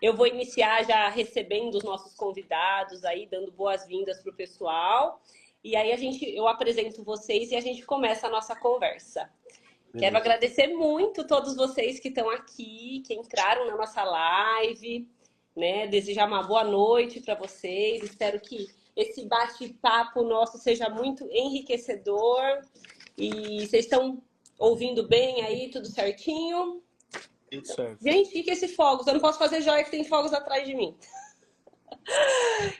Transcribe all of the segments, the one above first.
Eu vou iniciar já recebendo os nossos convidados aí, dando boas-vindas para o pessoal. E aí eu apresento vocês e a gente começa a nossa conversa. Quero Beleza. agradecer muito todos vocês que estão aqui, que entraram na nossa live, né? Desejar uma boa noite para vocês. Espero que esse bate-papo nosso seja muito enriquecedor. E vocês estão ouvindo bem aí, tudo certinho? Tudo certo. Gente, o que é esse fogos? Eu não posso fazer joia que tem fogos atrás de mim.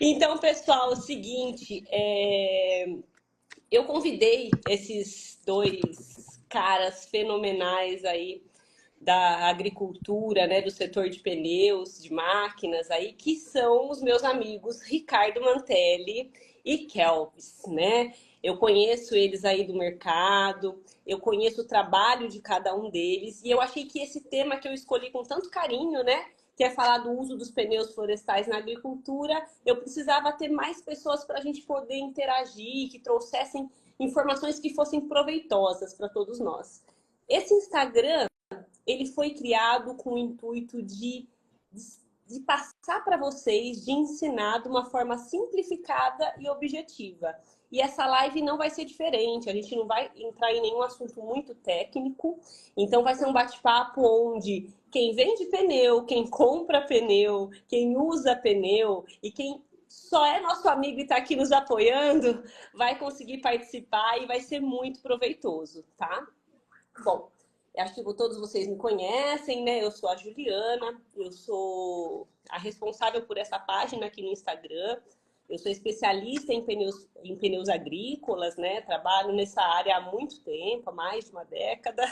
Então, pessoal, é o seguinte, eu convidei esses dois caras fenomenais aí da agricultura, né, do setor de pneus, de máquinas aí, que são os meus amigos Ricardo Mantelli e Kelvis, né? Eu conheço eles aí do mercado, eu conheço o trabalho de cada um deles e eu achei que esse tema que eu escolhi com tanto carinho, né, que é falar do uso dos pneus florestais na agricultura, eu precisava ter mais pessoas para a gente poder interagir, que trouxessem informações que fossem proveitosas para todos nós. Esse Instagram, ele foi criado com o intuito de passar para vocês, de ensinar de uma forma simplificada e objetiva. E essa live não vai ser diferente, a gente não vai entrar em nenhum assunto muito técnico, então vai ser um bate-papo onde quem vende pneu, quem compra pneu, quem usa pneu e quem só é nosso amigo e está aqui nos apoiando, vai conseguir participar e vai ser muito proveitoso, tá? Bom, acho que todos vocês me conhecem, né? Eu sou a Juliana, eu sou a responsável por essa página aqui no Instagram. Eu sou especialista em pneus agrícolas, né? Trabalho nessa área há muito tempo, há mais de uma década.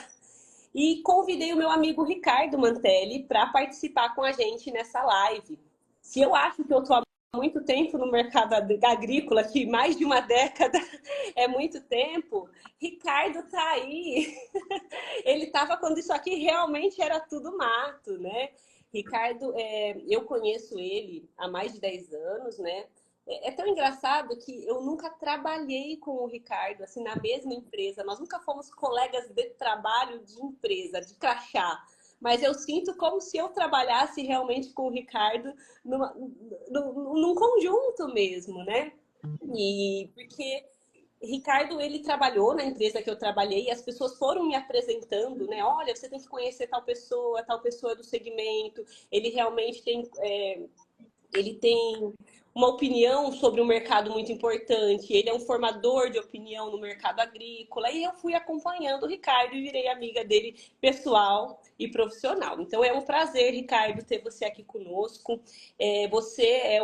E convidei o meu amigo Ricardo Mantelli para participar com a gente nessa live. Se eu acho que eu estou há muito tempo no mercado agrícola, que mais de uma década é muito tempo, Ricardo tá aí. Ele estava quando isso aqui realmente era tudo mato, né? Ricardo, eu conheço ele há mais de 10 anos, né? É tão engraçado que eu nunca trabalhei com o Ricardo, assim, na mesma empresa. Nós nunca fomos colegas de trabalho de empresa, de crachá. Mas eu sinto como se eu trabalhasse realmente com o Ricardo num conjunto mesmo, né? E porque Ricardo, ele trabalhou na empresa que eu trabalhei e as pessoas foram me apresentando, né? Olha, você tem que conhecer tal pessoa do segmento. Ele realmente ele tem uma opinião sobre um mercado muito importante, ele é um formador de opinião no mercado agrícola, e eu fui acompanhando o Ricardo e virei amiga dele pessoal e profissional. Então é um prazer, Ricardo, ter você aqui conosco. Você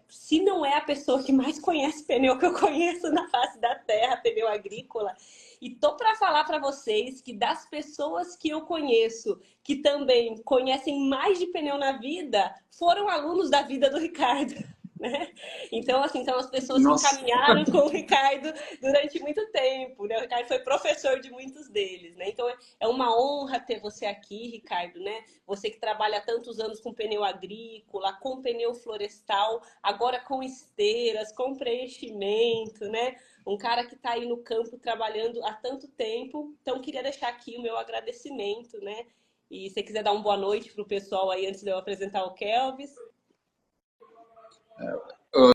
se não é a pessoa que mais conhece pneu que eu conheço na face da terra, pneu agrícola, e tô para falar para vocês que das pessoas que eu conheço, que também conhecem mais de pneu na vida, foram alunos da vida do Ricardo, né? Então, assim, são as pessoas que Nossa. caminharam com o Ricardo durante muito tempo, né? O Ricardo foi professor de muitos deles, né? Então, é uma honra ter você aqui, Ricardo, né? Você que trabalha há tantos anos com pneu agrícola, com pneu florestal, agora com esteiras, com preenchimento, né? Um cara que está aí no campo trabalhando há tanto tempo. Então, queria deixar aqui o meu agradecimento, né? E se você quiser dar uma boa noite para o pessoal aí antes de eu apresentar o Kelvis.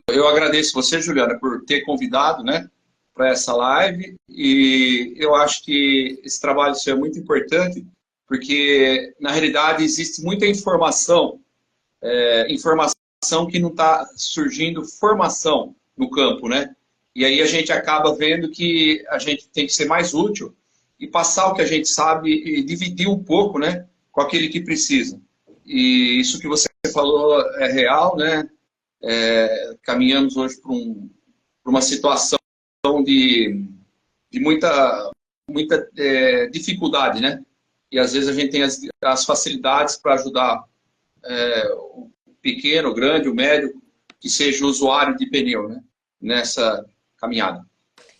Eu agradeço você, Juliana, por ter convidado, né, para essa live. E eu acho que esse trabalho seu é muito importante, porque, na realidade, existe muita informação, informação que não está surgindo formação no campo, né? E aí a gente acaba vendo que a gente tem que ser mais útil e passar o que a gente sabe e dividir um pouco, né, com aquele que precisa. E isso que você falou é real, né? Caminhamos hoje para uma situação de muita dificuldade, né? E às vezes a gente tem as facilidades para ajudar o pequeno, o grande, o médio, que seja usuário de pneu, né? Nessa caminhada.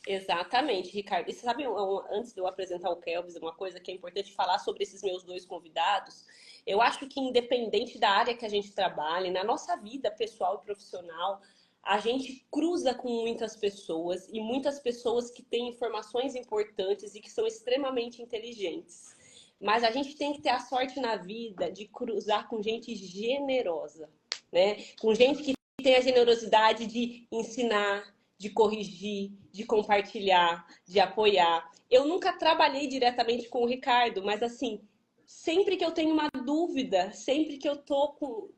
Exatamente, Ricardo. E você sabe, antes de eu apresentar o Kelvis, uma coisa que é importante falar sobre esses meus dois convidados, eu acho que independente da área que a gente trabalhe, na nossa vida pessoal e profissional, a gente cruza com muitas pessoas e muitas pessoas que têm informações importantes e que são extremamente inteligentes. mas a gente tem que ter a sorte na vida de cruzar com gente generosa, né? Com gente que tem a generosidade de ensinar, de corrigir, de compartilhar, de apoiar. Eu nunca trabalhei diretamente com o Ricardo, mas assim, sempre que eu tenho uma dúvida, sempre que eu tô com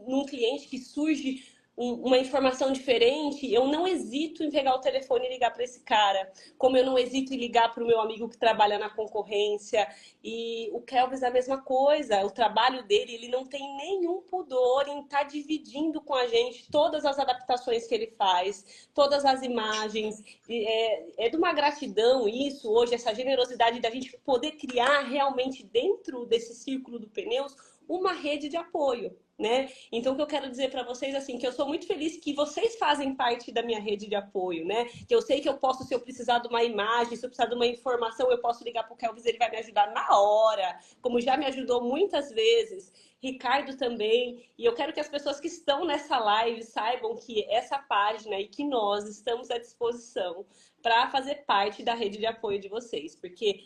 num cliente que surge uma informação diferente, eu não hesito em pegar o telefone e ligar para esse cara, como eu não hesito em ligar para o meu amigo que trabalha na concorrência. E o Kelvis é a mesma coisa, o trabalho dele, ele não tem nenhum pudor em estar dividindo com a gente todas as adaptações que ele faz, todas as imagens. É de uma gratidão isso, hoje, essa generosidade da gente poder criar realmente dentro desse círculo do pneus uma rede de apoio, né? Então, o que eu quero dizer para vocês, assim, que eu sou muito feliz que vocês fazem parte da minha rede de apoio, né? Que eu sei que eu posso, se eu precisar de uma imagem, se eu precisar de uma informação, eu posso ligar para o Kelvis, ele vai me ajudar na hora, como já me ajudou muitas vezes. Ricardo também. E eu quero que as pessoas que estão nessa live saibam que essa página e que nós estamos à disposição para fazer parte da rede de apoio de vocês, porque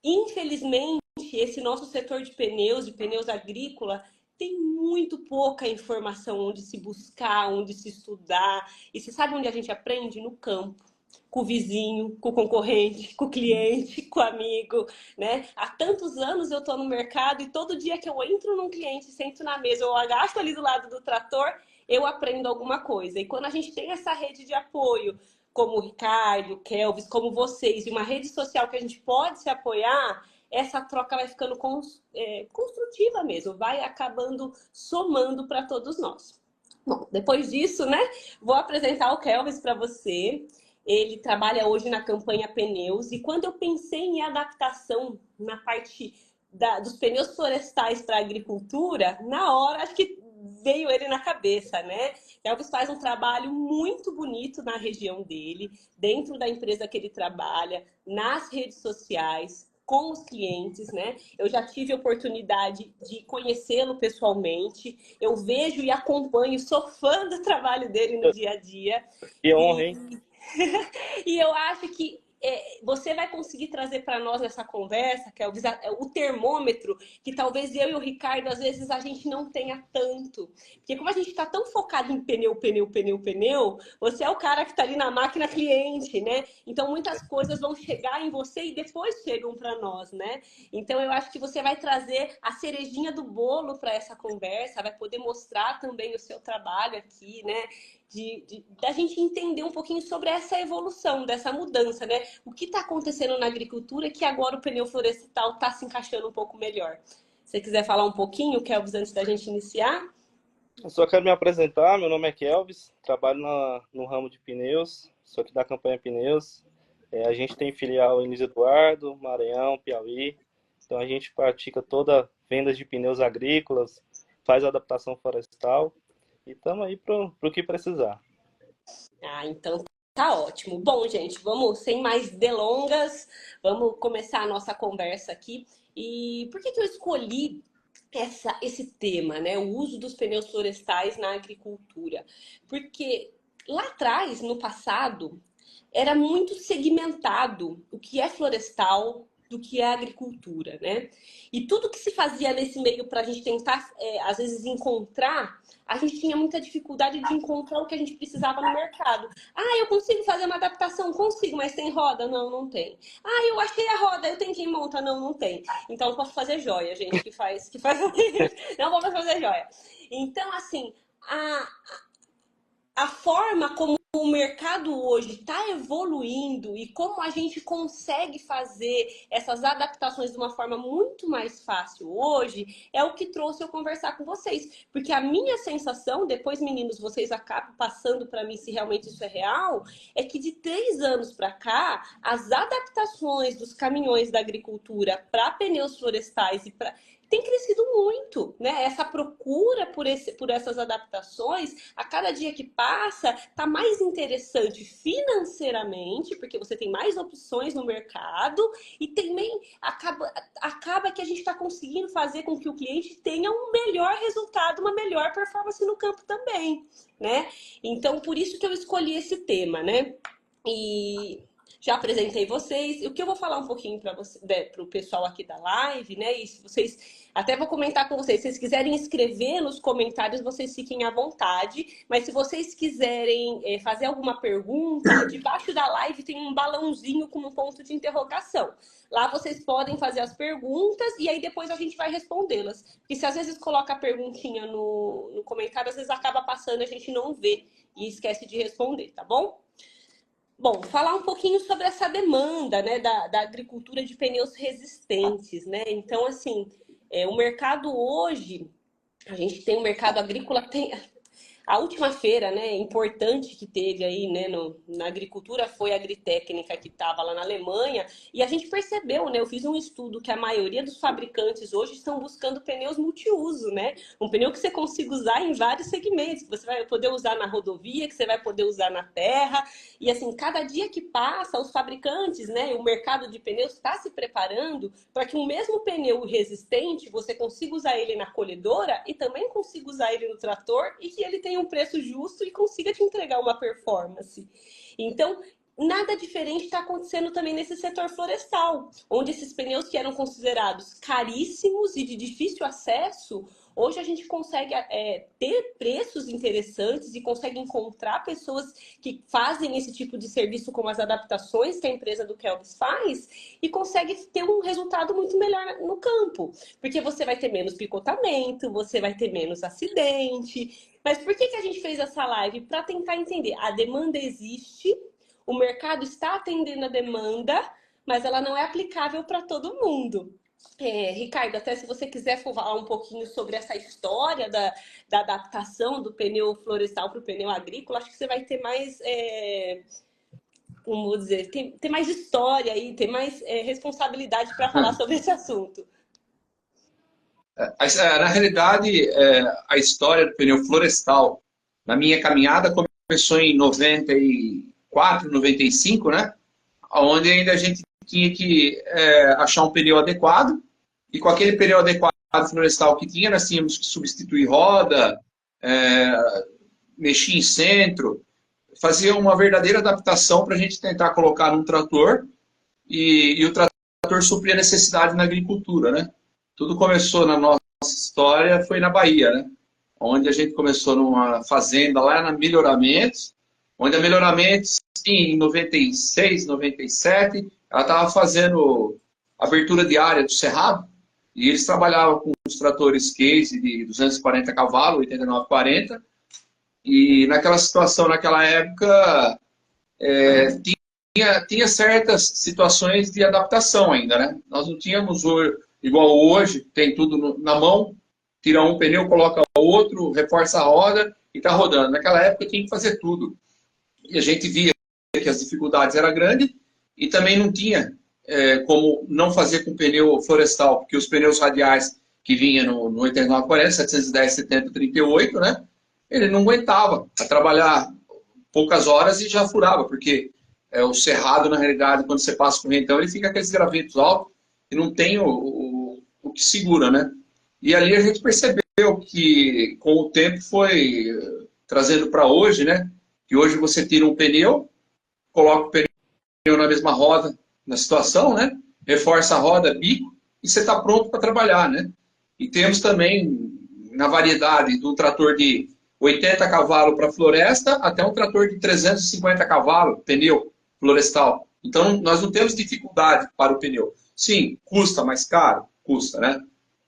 infelizmente, esse nosso setor de pneus agrícola, tem muito pouca informação onde se buscar, onde se estudar. E você sabe onde a gente aprende? No campo. Com o vizinho, com o concorrente, com o cliente, com o amigo, né? Há tantos anos eu estou no mercado e todo dia que eu entro num cliente, sento na mesa, eu agacho ali do lado do trator, eu aprendo alguma coisa. E quando a gente tem essa rede de apoio, como o Ricardo, o Kelvis, como vocês, e uma rede social que a gente pode se apoiar, essa troca vai ficando construtiva mesmo, vai acabando somando para todos nós. Bom, depois disso, né, vou apresentar o Kelvis para você. Ele trabalha hoje na campanha Pneus, e quando eu pensei em adaptação na parte dos pneus florestais para a agricultura, na hora, acho que veio ele na cabeça, né? Elvis faz um trabalho muito bonito na região dele, dentro da empresa que ele trabalha, nas redes sociais, com os clientes, né? Eu já tive a oportunidade de conhecê-lo pessoalmente, eu vejo e acompanho, sou fã do trabalho dele no dia a dia. Que honra, hein? E eu acho que você vai conseguir trazer para nós nessa conversa, que é o termômetro, que talvez eu e o Ricardo, às vezes, a gente não tenha tanto. Porque como a gente está tão focado em pneu, pneu, pneu, pneu, você é o cara que está ali na máquina cliente, né? Então, muitas coisas vão chegar em você e depois chegam para nós, né? Então, eu acho que você vai trazer a cerejinha do bolo para essa conversa, vai poder mostrar também o seu trabalho aqui, né? Da gente entender um pouquinho sobre essa evolução, dessa mudança, né? O que está acontecendo na agricultura que agora o pneu florestal está se encaixando um pouco melhor. Se você quiser falar um pouquinho, Kelvis, antes da gente iniciar? Eu só quero me apresentar, meu nome é Kelvis, trabalho no ramo de pneus, sou aqui da campanha Pneus. A gente tem filial em Luiz Eduardo, Maranhão, Piauí, então a gente pratica toda venda de pneus agrícolas, faz adaptação florestal e estamos aí para o que precisar. Ah, então tá ótimo. Bom, gente, vamos, sem mais delongas, vamos começar a nossa conversa aqui. E por que eu escolhi esse tema, né? O uso dos pneus florestais na agricultura? Porque lá atrás, no passado, era muito segmentado o que é florestal do que é agricultura, né? E tudo que se fazia nesse meio para a gente tentar, às vezes, encontrar, a gente tinha muita dificuldade de encontrar o que a gente precisava no mercado. Ah, eu consigo fazer uma adaptação? Consigo, mas tem roda? Não, não tem. Ah, eu achei a roda, eu tenho quem monta? Não, não tem. Então, eu posso fazer joia, gente, que faz não vou fazer joia. Então, assim, a forma como o mercado hoje está evoluindo e como a gente consegue fazer essas adaptações de uma forma muito mais fácil hoje é o que trouxe eu conversar com vocês. Porque a minha sensação, depois, meninos, vocês acabam passando para mim se realmente isso é real, é que de 3 anos para cá, as adaptações dos caminhões da agricultura para pneus florestais e para tem crescido muito, né? Essa procura por essas adaptações, a cada dia que passa, está mais interessante financeiramente, porque você tem mais opções no mercado e também acaba que a gente está conseguindo fazer com que o cliente tenha um melhor resultado, uma melhor performance no campo também, né? Então, por isso que eu escolhi esse tema, né? E Já apresentei vocês. O que eu vou falar um pouquinho para você, para o pessoal aqui da live, né? E se vocês até vou comentar com vocês. Se vocês quiserem escrever nos comentários, vocês fiquem à vontade. Mas se vocês quiserem fazer alguma pergunta, debaixo da live tem um balãozinho com um ponto de interrogação. Lá vocês podem fazer as perguntas e aí depois a gente vai respondê-las. Porque se às vezes coloca a perguntinha no comentário, às vezes acaba passando, a gente não vê e esquece de responder, tá bom? Bom, falar um pouquinho sobre essa demanda, né, da agricultura de pneus resistentes, né? Então, assim, o mercado hoje, a gente tem um mercado agrícola, tem a última feira, né, importante que teve aí, né, na agricultura foi a Agritécnica que estava lá na Alemanha e a gente percebeu, né, eu fiz um estudo que a maioria dos fabricantes hoje estão buscando pneus multiuso, né, um pneu que você consiga usar em vários segmentos, que você vai poder usar na rodovia, que você vai poder usar na terra e assim, cada dia que passa, os fabricantes, né, o mercado de pneus está se preparando para que o mesmo pneu resistente, você consiga usar ele na colhedora e também consiga usar ele no trator e que ele tenha um preço justo e consiga te entregar uma performance. Então, nada diferente está acontecendo também nesse setor florestal, onde esses pneus que eram considerados caríssimos e de difícil acesso, hoje a gente consegue ter preços interessantes e consegue encontrar pessoas que fazem esse tipo de serviço como as adaptações que a empresa do Kelvis faz e consegue ter um resultado muito melhor no campo. Porque você vai ter menos picotamento, você vai ter menos acidente. Mas por que a gente fez essa live? Para tentar entender. A demanda existe, o mercado está atendendo a demanda, mas ela não é aplicável para todo mundo. Ricardo, até se você quiser falar um pouquinho sobre essa história da adaptação do pneu florestal para o pneu agrícola, acho que você vai ter mais, como dizer, ter mais história aí, ter mais responsabilidade para falar sobre esse assunto. Na realidade, a história do pneu florestal, na minha caminhada, começou em 94, 95, né? Onde ainda a gente tinha que achar um pneu adequado, e com aquele pneu adequado florestal que tinha, nós tínhamos que substituir roda, mexer em centro, fazer uma verdadeira adaptação para a gente tentar colocar num trator, e o trator suprir a necessidade na agricultura, né? Tudo começou na nossa história, foi na Bahia, né? Onde a gente começou numa fazenda lá na Melhoramentos, onde a Melhoramentos, em 96, 97, ela estava fazendo abertura de área do cerrado, e eles trabalhavam com os tratores case de 240 cavalos, 8940, e naquela situação, naquela época, tinha certas situações de adaptação ainda, né? Nós não tínhamos, igual hoje, tem tudo na mão, tira um pneu, coloca outro, reforça a roda e está rodando. Naquela época tinha que fazer tudo. E a gente via que as dificuldades eram grandes e também não tinha como não fazer com pneu florestal, porque os pneus radiais que vinham no 8940, 710, 70, 38, né? Ele não aguentava a trabalhar poucas horas e já furava, porque o cerrado, na realidade, quando você passa com o ventão, ele fica aqueles gravetos altos e não tem o que segura, né? E ali a gente percebeu que, com o tempo, foi trazendo para hoje, né? Que hoje você tira um pneu, coloca o pneu na mesma roda, na situação, né? Reforça a roda, bico, e você está pronto para trabalhar, né? E temos também, na variedade, do trator de 80 cavalos para floresta, até um trator de 350 cavalos, pneu florestal. Então, nós não temos dificuldade para o pneu. Sim, custa mais caro? Custa, né?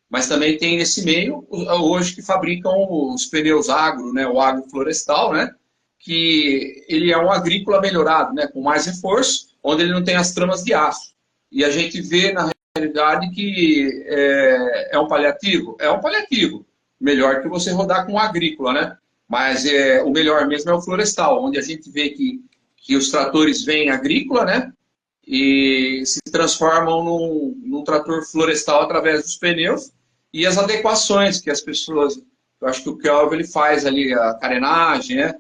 Mas também tem nesse meio, hoje, que fabricam os pneus agro, né? O agro florestal, né? Que ele é um agrícola melhorado, né? Com mais reforço, onde ele não tem as tramas de aço. E a gente vê, na realidade, que é um paliativo. É um paliativo. Melhor que você rodar com o agrícola, né? Mas o melhor mesmo é o florestal, onde a gente vê que os tratores vêm agrícola, né? E se transformam num trator florestal através dos pneus e as adequações que as pessoas, eu acho que o Kelvin ele faz ali, a carenagem, né?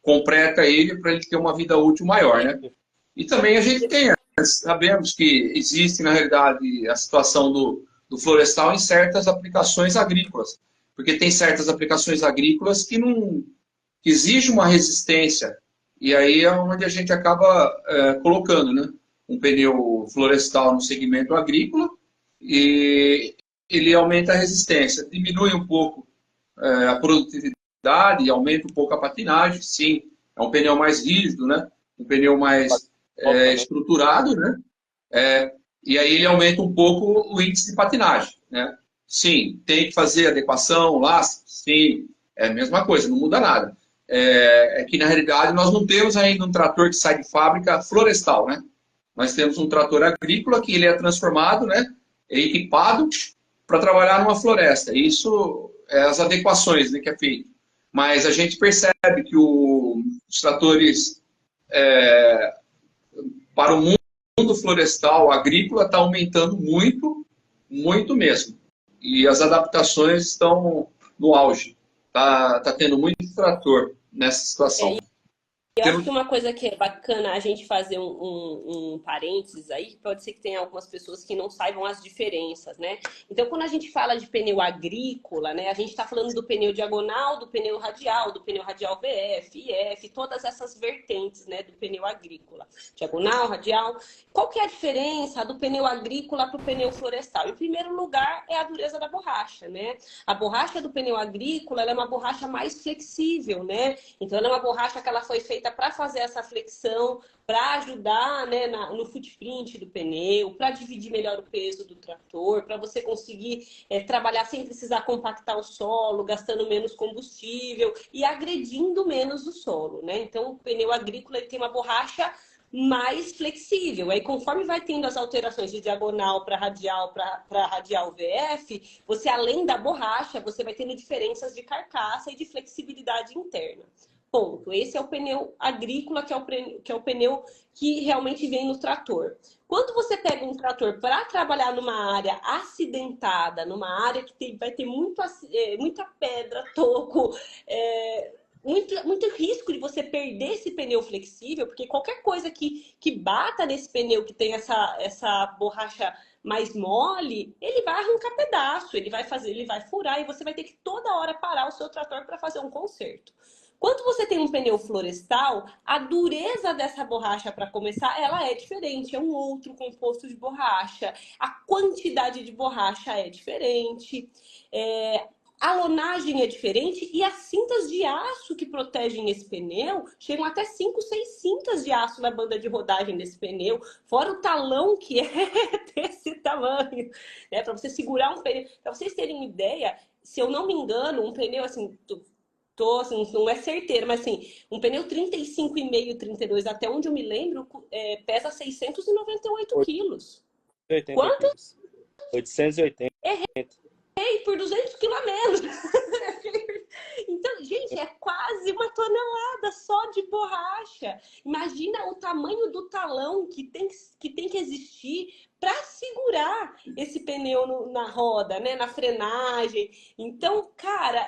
Completa ele para ele ter uma vida útil maior, né? E também a gente sabemos que existe, na realidade, a situação do florestal em certas aplicações agrícolas, porque tem certas aplicações agrícolas que exigem uma resistência E aí é onde a gente acaba colocando, né? Um pneu florestal no segmento agrícola e ele aumenta a resistência, diminui um pouco a produtividade, aumenta um pouco a patinagem, sim. É um pneu mais rígido, né? Um pneu mais Também. estruturado, né? E aí ele aumenta um pouco o índice de patinagem, né? Sim, tem que fazer adequação, lastro, sim, é a mesma coisa, não muda nada. É que na realidade nós não temos ainda um trator que sai de fábrica florestal, né? Nós temos um trator agrícola que ele é transformado, né? É equipado para trabalhar numa floresta. Isso é as adequações, né, que é feito. Mas a gente percebe que os tratores para o mundo florestal, agrícola, está aumentando muito, muito mesmo. E as adaptações estão no auge. Tá tendo muito trator nessa situação. Eu acho que Temos, uma coisa que é bacana a gente fazer um parênteses aí, que pode ser que tenha algumas pessoas que não saibam as diferenças, né? Então, quando a gente fala de pneu agrícola, né, a gente está falando do pneu diagonal, do pneu radial VF, IF, todas essas vertentes, né, do pneu agrícola. Diagonal, radial. Qual que é a diferença do pneu agrícola para o pneu florestal? Em primeiro lugar, é a dureza da borracha, né? A borracha do pneu agrícola, ela é uma borracha mais flexível, né? Então, ela é uma borracha que ela foi feita para fazer essa flexão, para ajudar, né, no footprint do pneu, para dividir melhor o peso do trator, para você conseguir trabalhar sem precisar compactar o solo, gastando menos combustível e agredindo menos o solo, né? Então, o pneu agrícola ele tem uma borracha mais flexível. Aí, conforme vai tendo as alterações de diagonal para radial VF, você, além da borracha, você vai tendo diferenças de carcaça e de flexibilidade interna. Ponto. Esse é o pneu agrícola, que é o pneu que realmente vem no trator. Quando você pega um trator para trabalhar numa área acidentada, numa área que vai ter muita pedra, toco, muito risco de você perder esse pneu flexível, porque qualquer coisa que bata nesse pneu que tem essa borracha mais mole, ele vai arrancar pedaço, ele vai furar e você vai ter que toda hora parar o seu trator para fazer um conserto. Quando você tem um pneu florestal, a dureza dessa borracha, para começar, ela é diferente, é um outro composto de borracha. A quantidade de borracha é diferente. A lonagem é diferente e as cintas de aço que protegem esse pneu chegam até 5, 6 cintas de aço na banda de rodagem desse pneu, fora o talão que é desse tamanho, né? Para você segurar um pneu. Para vocês terem uma ideia, se eu não me engano, um pneu assim, assim, não é certeiro, mas assim, um pneu 35,5, 32, até onde eu me lembro, pesa 698 quilos. 880 Quanto? quilos. 880. Por 200 quilos a menos. Então, gente, é quase uma tonelada só de borracha. Imagina o tamanho do talão que tem que existir para segurar esse pneu na roda, né? Na frenagem. Então, cara,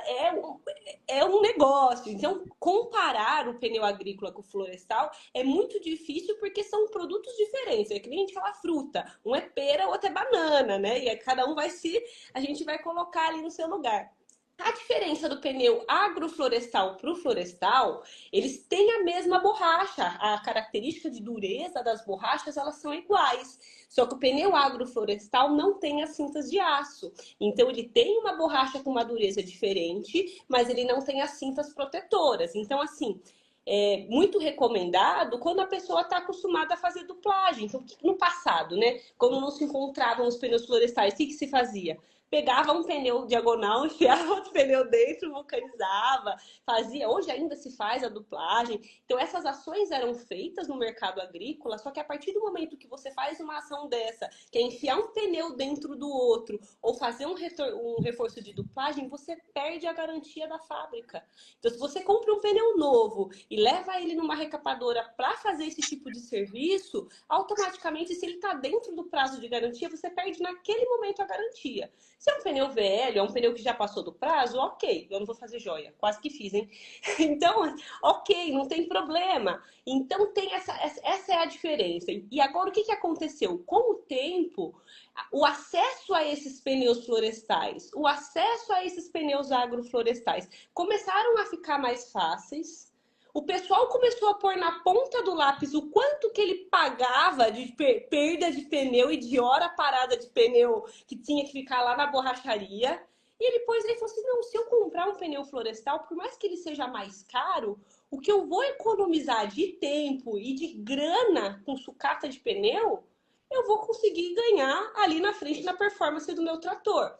é um negócio. Então, comparar o pneu agrícola com o florestal é muito difícil porque são produtos diferentes. É que nem a gente fala fruta. Um é pera, o outro é banana, né? E aí cada um a gente vai colocar ali no seu lugar. A diferença do pneu agroflorestal para o florestal, eles têm a mesma borracha. A característica de dureza das borrachas, elas são iguais. Só que o pneu agroflorestal não tem as cintas de aço. Então, ele tem uma borracha com uma dureza diferente, mas ele não tem as cintas protetoras. Então, assim, é muito recomendado quando a pessoa está acostumada a fazer duplagem. Então, no passado, né? Quando não se encontravam os pneus florestais, o que se fazia? Pegava um pneu diagonal, enfiava outro pneu dentro, vulcanizava, fazia. Hoje ainda se faz a duplagem. Então, essas ações eram feitas no mercado agrícola, só que a partir do momento que você faz uma ação dessa, que é enfiar um pneu dentro do outro, ou fazer um reforço de duplagem, você perde a garantia da fábrica. Então, se você compra um pneu novo e leva ele numa recapadora para fazer esse tipo de serviço, automaticamente, se ele está dentro do prazo de garantia, você perde naquele momento a garantia. Se é um pneu velho, é um pneu que já passou do prazo, ok, eu não vou fazer joia, quase que fiz, hein? Então, ok, não tem problema. Então, tem essa é a diferença. E agora, o que aconteceu? Com o tempo, o acesso a esses pneus florestais, o acesso a esses pneus agroflorestais começaram a ficar mais fáceis. o pessoal começou a pôr na ponta do lápis o quanto que ele pagava de perda de pneu e de hora parada de pneu que tinha que ficar lá na borracharia. E ele depois ele falou assim, não, se eu comprar um pneu florestal, por mais que ele seja mais caro, o que eu vou economizar de tempo e de grana com sucata de pneu, eu vou conseguir ganhar ali na frente na performance do meu trator.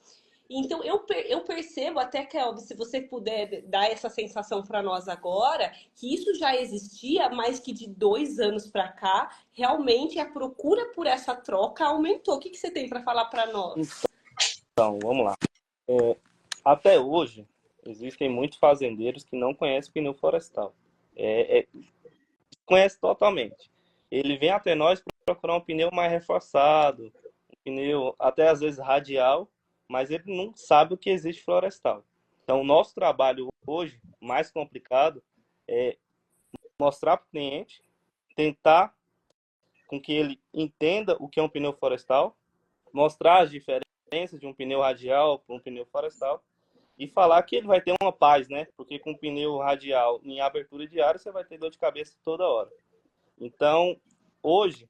Então, eu percebo até, Kelvin, se você puder dar essa sensação para nós agora, que isso já existia, mas que de 2 anos para cá, realmente a procura por essa troca aumentou. O que você tem para falar para nós? Então, vamos lá. Até hoje, existem muitos fazendeiros que não conhecem pneu florestal. Conhece totalmente. Ele vem até nós procurar um pneu mais reforçado, um pneu até às vezes radial, mas ele não sabe o que existe florestal. Então, o nosso trabalho hoje, mais complicado, é mostrar para o cliente, tentar com que ele entenda o que é um pneu florestal, mostrar as diferenças de um pneu radial para um pneu florestal e falar que ele vai ter uma paz, né? Porque com pneu radial em abertura de área, você vai ter dor de cabeça toda hora. Então, hoje,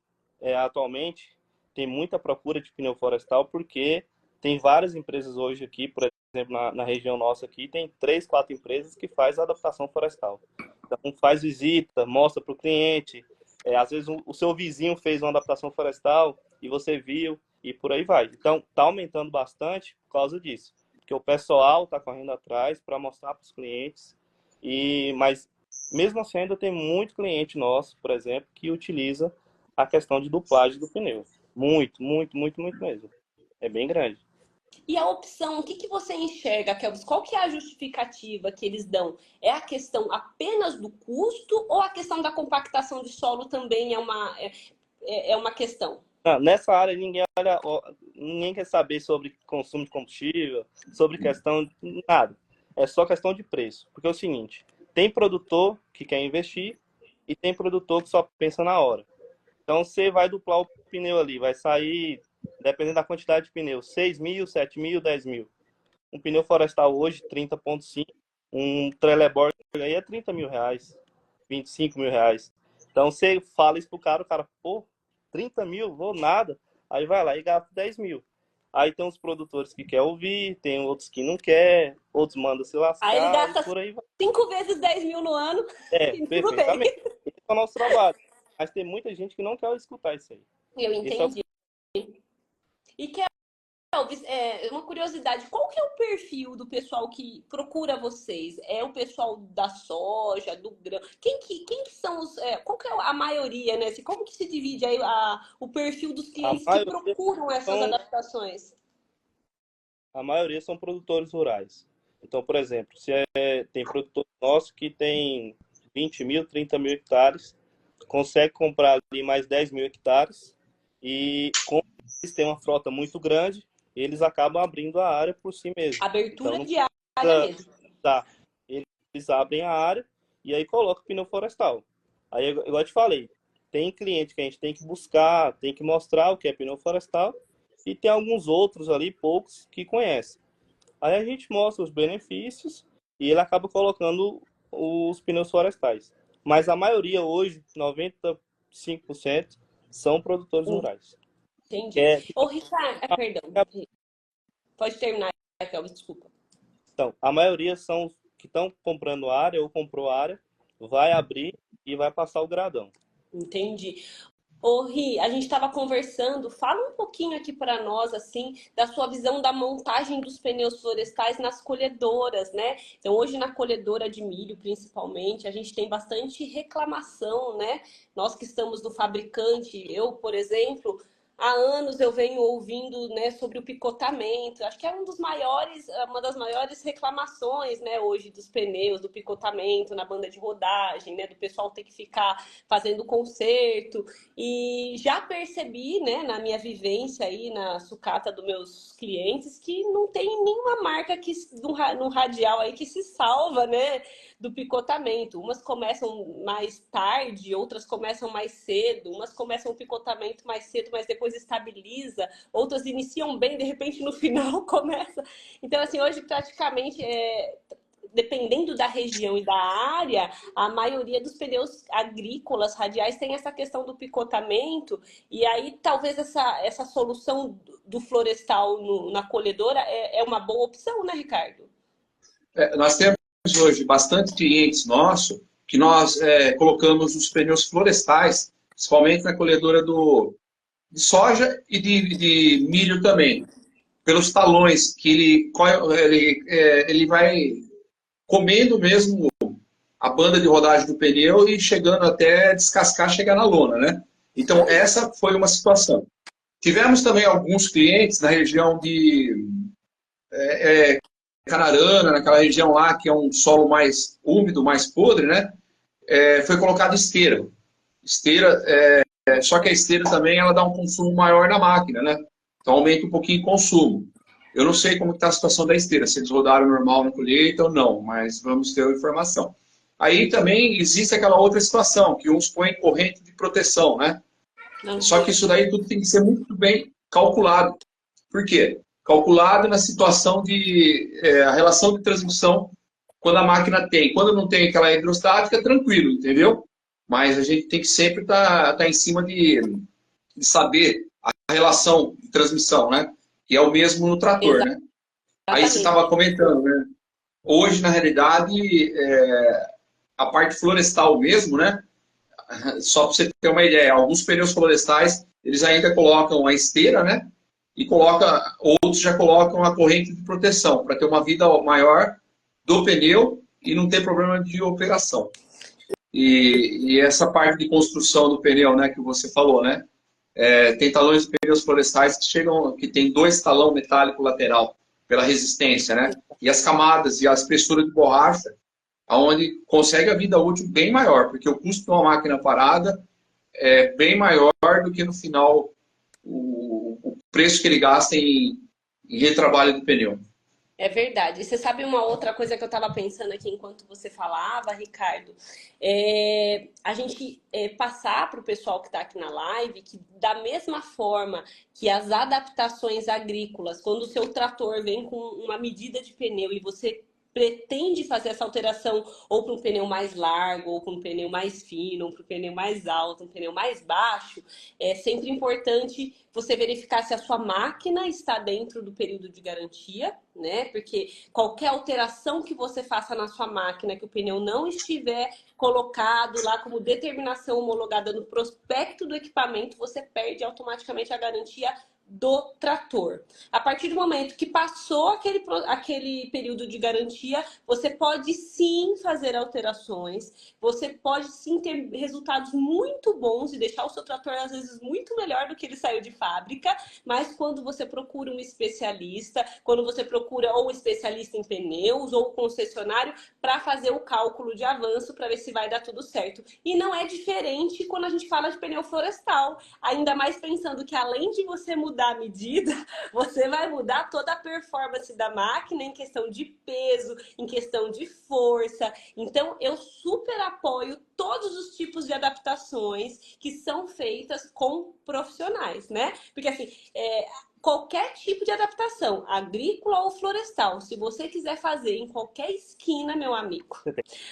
atualmente, tem muita procura de pneu florestal porque tem várias empresas hoje aqui, por exemplo, na região nossa aqui, tem 3, 4 empresas que fazem adaptação florestal. Então, faz visita, mostra para o cliente. Às vezes, o seu vizinho fez uma adaptação florestal e você viu, e por aí vai. Então, está aumentando bastante por causa disso. Porque o pessoal está correndo atrás para mostrar para os clientes. Mas, mesmo assim, ainda tem muito cliente nosso, por exemplo, que utiliza a questão de duplagem do pneu. Muito, muito, muito, muito mesmo. É bem grande. E a opção, o que você enxerga, Kelvis? Qual que é a justificativa que eles dão? É a questão apenas do custo ou a questão da compactação de solo também é uma questão? Não, nessa área, ninguém quer saber sobre consumo de combustível, sobre questão de nada. É só questão de preço. Porque é o seguinte, tem produtor que quer investir e tem produtor que só pensa na hora. Então, você vai duplar o pneu ali, vai sair, dependendo da quantidade de pneu, 6 mil, 7 mil, 10 mil. Um pneu florestal hoje, 30,5. Um trelleborg aí é 30 mil reais, 25 mil reais. Então, você fala isso pro cara, o cara, pô, 30 mil, vou nada. Aí vai lá e gasta 10 mil. Aí tem os produtores que querem ouvir, tem outros que não querem, outros mandam se Aí ele lascar, e gasta por aí vai. 5 vezes 10 mil no ano e tudo bem. Perfeitamente. Esse é o nosso trabalho. Mas tem muita gente que não quer escutar isso aí. Eu Esse é o... entendi. E Kelvis, uma curiosidade, qual que é o perfil do pessoal que procura vocês? É o pessoal da soja, do grão? Quem que são os... qual que é a maioria, né? Como que se divide aí o perfil dos A clientes que maioria procuram essas são, adaptações? a maioria são produtores rurais. Então, por exemplo, tem produtor nosso que tem 20 mil, 30 mil hectares, consegue comprar ali mais 10 mil hectares e como eles têm uma frota muito grande, eles acabam abrindo a área por si mesmo. Abertura Então, não de área mesmo. tá. Eles abrem a área e aí colocam o pneu florestal. Aí, igual eu te falei, tem cliente que a gente tem que buscar, tem que mostrar o que é pneu florestal e tem alguns outros ali, poucos, que conhecem. Aí a gente mostra os benefícios e ele acaba colocando os pneus florestais. Mas a maioria hoje, 95%, são produtores rurais. Entendi. Ô, Ricardo, perdão. Pode terminar, Kelvis, desculpa. Então, a maioria são os que estão comprando área ou comprou área, vai abrir e vai passar o gradão. Entendi. Ô, Ri, a gente estava conversando, fala um pouquinho aqui para nós, assim, da sua visão da montagem dos pneus florestais nas colhedoras, né? Então, hoje na colhedora de milho, principalmente, a gente tem bastante reclamação, né? Nós que estamos no fabricante, eu, por exemplo, há anos eu venho ouvindo, né, sobre o picotamento. Acho que é uma das maiores reclamações, né, hoje dos pneus, do picotamento na banda de rodagem, né, do pessoal ter que ficar fazendo conserto. E já percebi, né, na minha vivência aí na sucata dos meus clientes, que não tem nenhuma marca no radial aí que se salva, né, do picotamento. Umas começam mais tarde, outras começam mais cedo, umas começam o picotamento mais cedo, mas depois estabiliza, outras iniciam bem, de repente no final começa. Então, assim, hoje praticamente dependendo da região e da área, a maioria dos pneus agrícolas radiais tem essa questão do picotamento, e aí talvez essa solução do florestal na colhedora é uma boa opção, né, Ricardo? Nós temos hoje bastante clientes nossos que nós colocamos os pneus florestais, principalmente na colhedora de soja e de milho também, pelos talões, que ele vai comendo mesmo a banda de rodagem do pneu e chegando até descascar, chegar na lona, né? Então, essa foi uma situação. Tivemos também alguns clientes na região de Canarana, naquela região lá, que é um solo mais úmido, mais podre, né? Foi colocado esteira. Só que a esteira também ela dá um consumo maior na máquina, né? Então aumenta um pouquinho o consumo. Eu não sei como está a situação da esteira, se eles rodaram normal na colheita ou não, mas vamos ter a informação. Aí também existe aquela outra situação, que uns põem corrente de proteção, né? Só que isso daí tudo tem que ser muito bem calculado. Por quê? Calculado na situação a relação de transmissão quando a máquina tem. Quando não tem aquela hidrostática, tranquilo, entendeu? Mas a gente tem que sempre estar em cima de saber a relação de transmissão, né? Que é o mesmo no trator, né? Aí você estava comentando, né? Hoje, na realidade, a parte florestal mesmo, né? Só para você ter uma ideia, alguns pneus florestais, eles ainda colocam a esteira, né? E outros já colocam a corrente de proteção, para ter uma vida maior do pneu e não ter problema de operação. E essa parte de construção do pneu, né, que você falou, né? Tem talões de pneus florestais que tem 2 talão metálico lateral pela resistência, né? E as camadas e a espessura de borracha, onde consegue a vida útil bem maior, porque o custo de uma máquina parada é bem maior do que no final o preço que ele gasta em retrabalho do pneu. É verdade. E você sabe uma outra coisa que eu estava pensando aqui enquanto você falava, Ricardo? A gente passar para o pessoal que está aqui na live que, da mesma forma que as adaptações agrícolas, quando o seu trator vem com uma medida de pneu e você pretende fazer essa alteração ou para um pneu mais largo, ou para um pneu mais fino, ou para um pneu mais alto, um pneu mais baixo, é sempre importante você verificar se a sua máquina está dentro do período de garantia, né? Porque qualquer alteração que você faça na sua máquina, que o pneu não estiver colocado lá como determinação homologada no prospecto do equipamento, você perde automaticamente a garantia do trator. A partir do momento que passou aquele período de garantia, você pode sim fazer alterações, você pode sim ter resultados muito bons e deixar o seu trator às vezes muito melhor do que ele saiu de fábrica, mas quando você procura um especialista, quando você procura ou um especialista em pneus ou um concessionário para fazer o cálculo de avanço para ver se vai dar tudo certo. E não é diferente quando a gente fala de pneu florestal, ainda mais pensando que além de você mudar a medida, você vai mudar toda a performance da máquina em questão de peso, em questão de força. Então, eu super apoio todos os tipos de adaptações que são feitas com profissionais, né? Porque, assim, qualquer tipo de adaptação, agrícola ou florestal, se você quiser fazer em qualquer esquina, meu amigo,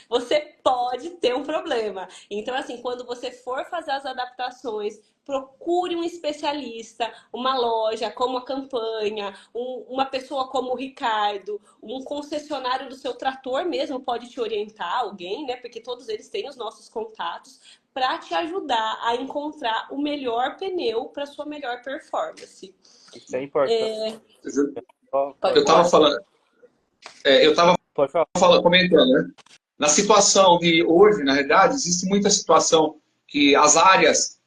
você pode ter um problema. Então, assim, quando você for fazer as adaptações, procure um especialista, uma loja como a Campanha, uma pessoa como o Ricardo, um concessionário do seu trator mesmo pode te orientar, alguém, né? Porque todos eles têm os nossos contatos para te ajudar a encontrar o melhor pneu para sua melhor performance. Isso é importante. Eu estava falando, comentando, né? Na situação de hoje, na realidade, existe muita situação que as áreas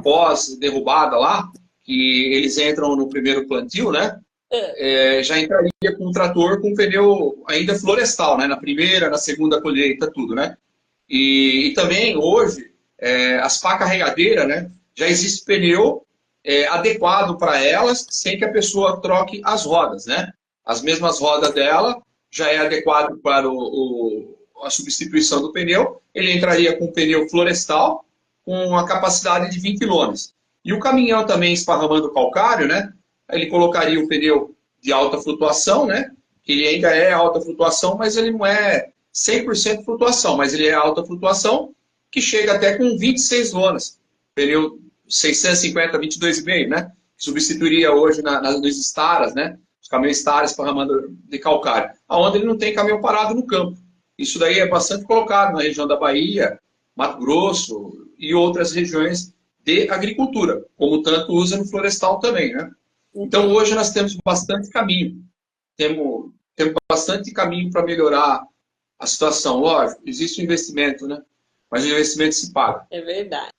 pós-derrubada lá, que eles entram no primeiro plantio, né? Já entraria com um trator com pneu ainda florestal, né? Na primeira, na segunda colheita, tudo, né? E também hoje, as pá carregadeiras, né? Já existe pneu adequado para elas, sem que a pessoa troque as rodas, né? As mesmas rodas dela já é adequado para a substituição do pneu. Ele entraria com pneu florestal, com a capacidade de 20 km. E o caminhão também esparramando calcário, né? Ele colocaria o pneu de alta flutuação, né? ele ainda é alta flutuação, mas ele não é 100% flutuação, mas ele é alta flutuação que chega até com 26 lonas. Pneu 650, 22,5, né? Que substituiria hoje nos estaras, né? Os caminhões estaras parramando de calcário. Aonde ele não tem caminhão parado no campo. Isso daí é bastante colocado na região da Bahia, Mato Grosso e outras regiões de agricultura, como tanto usa no florestal também, né? Então hoje nós temos bastante caminho. Temos bastante caminho para melhorar a situação. Lógico, existe um investimento, né? Mas o investimento se paga. É verdade.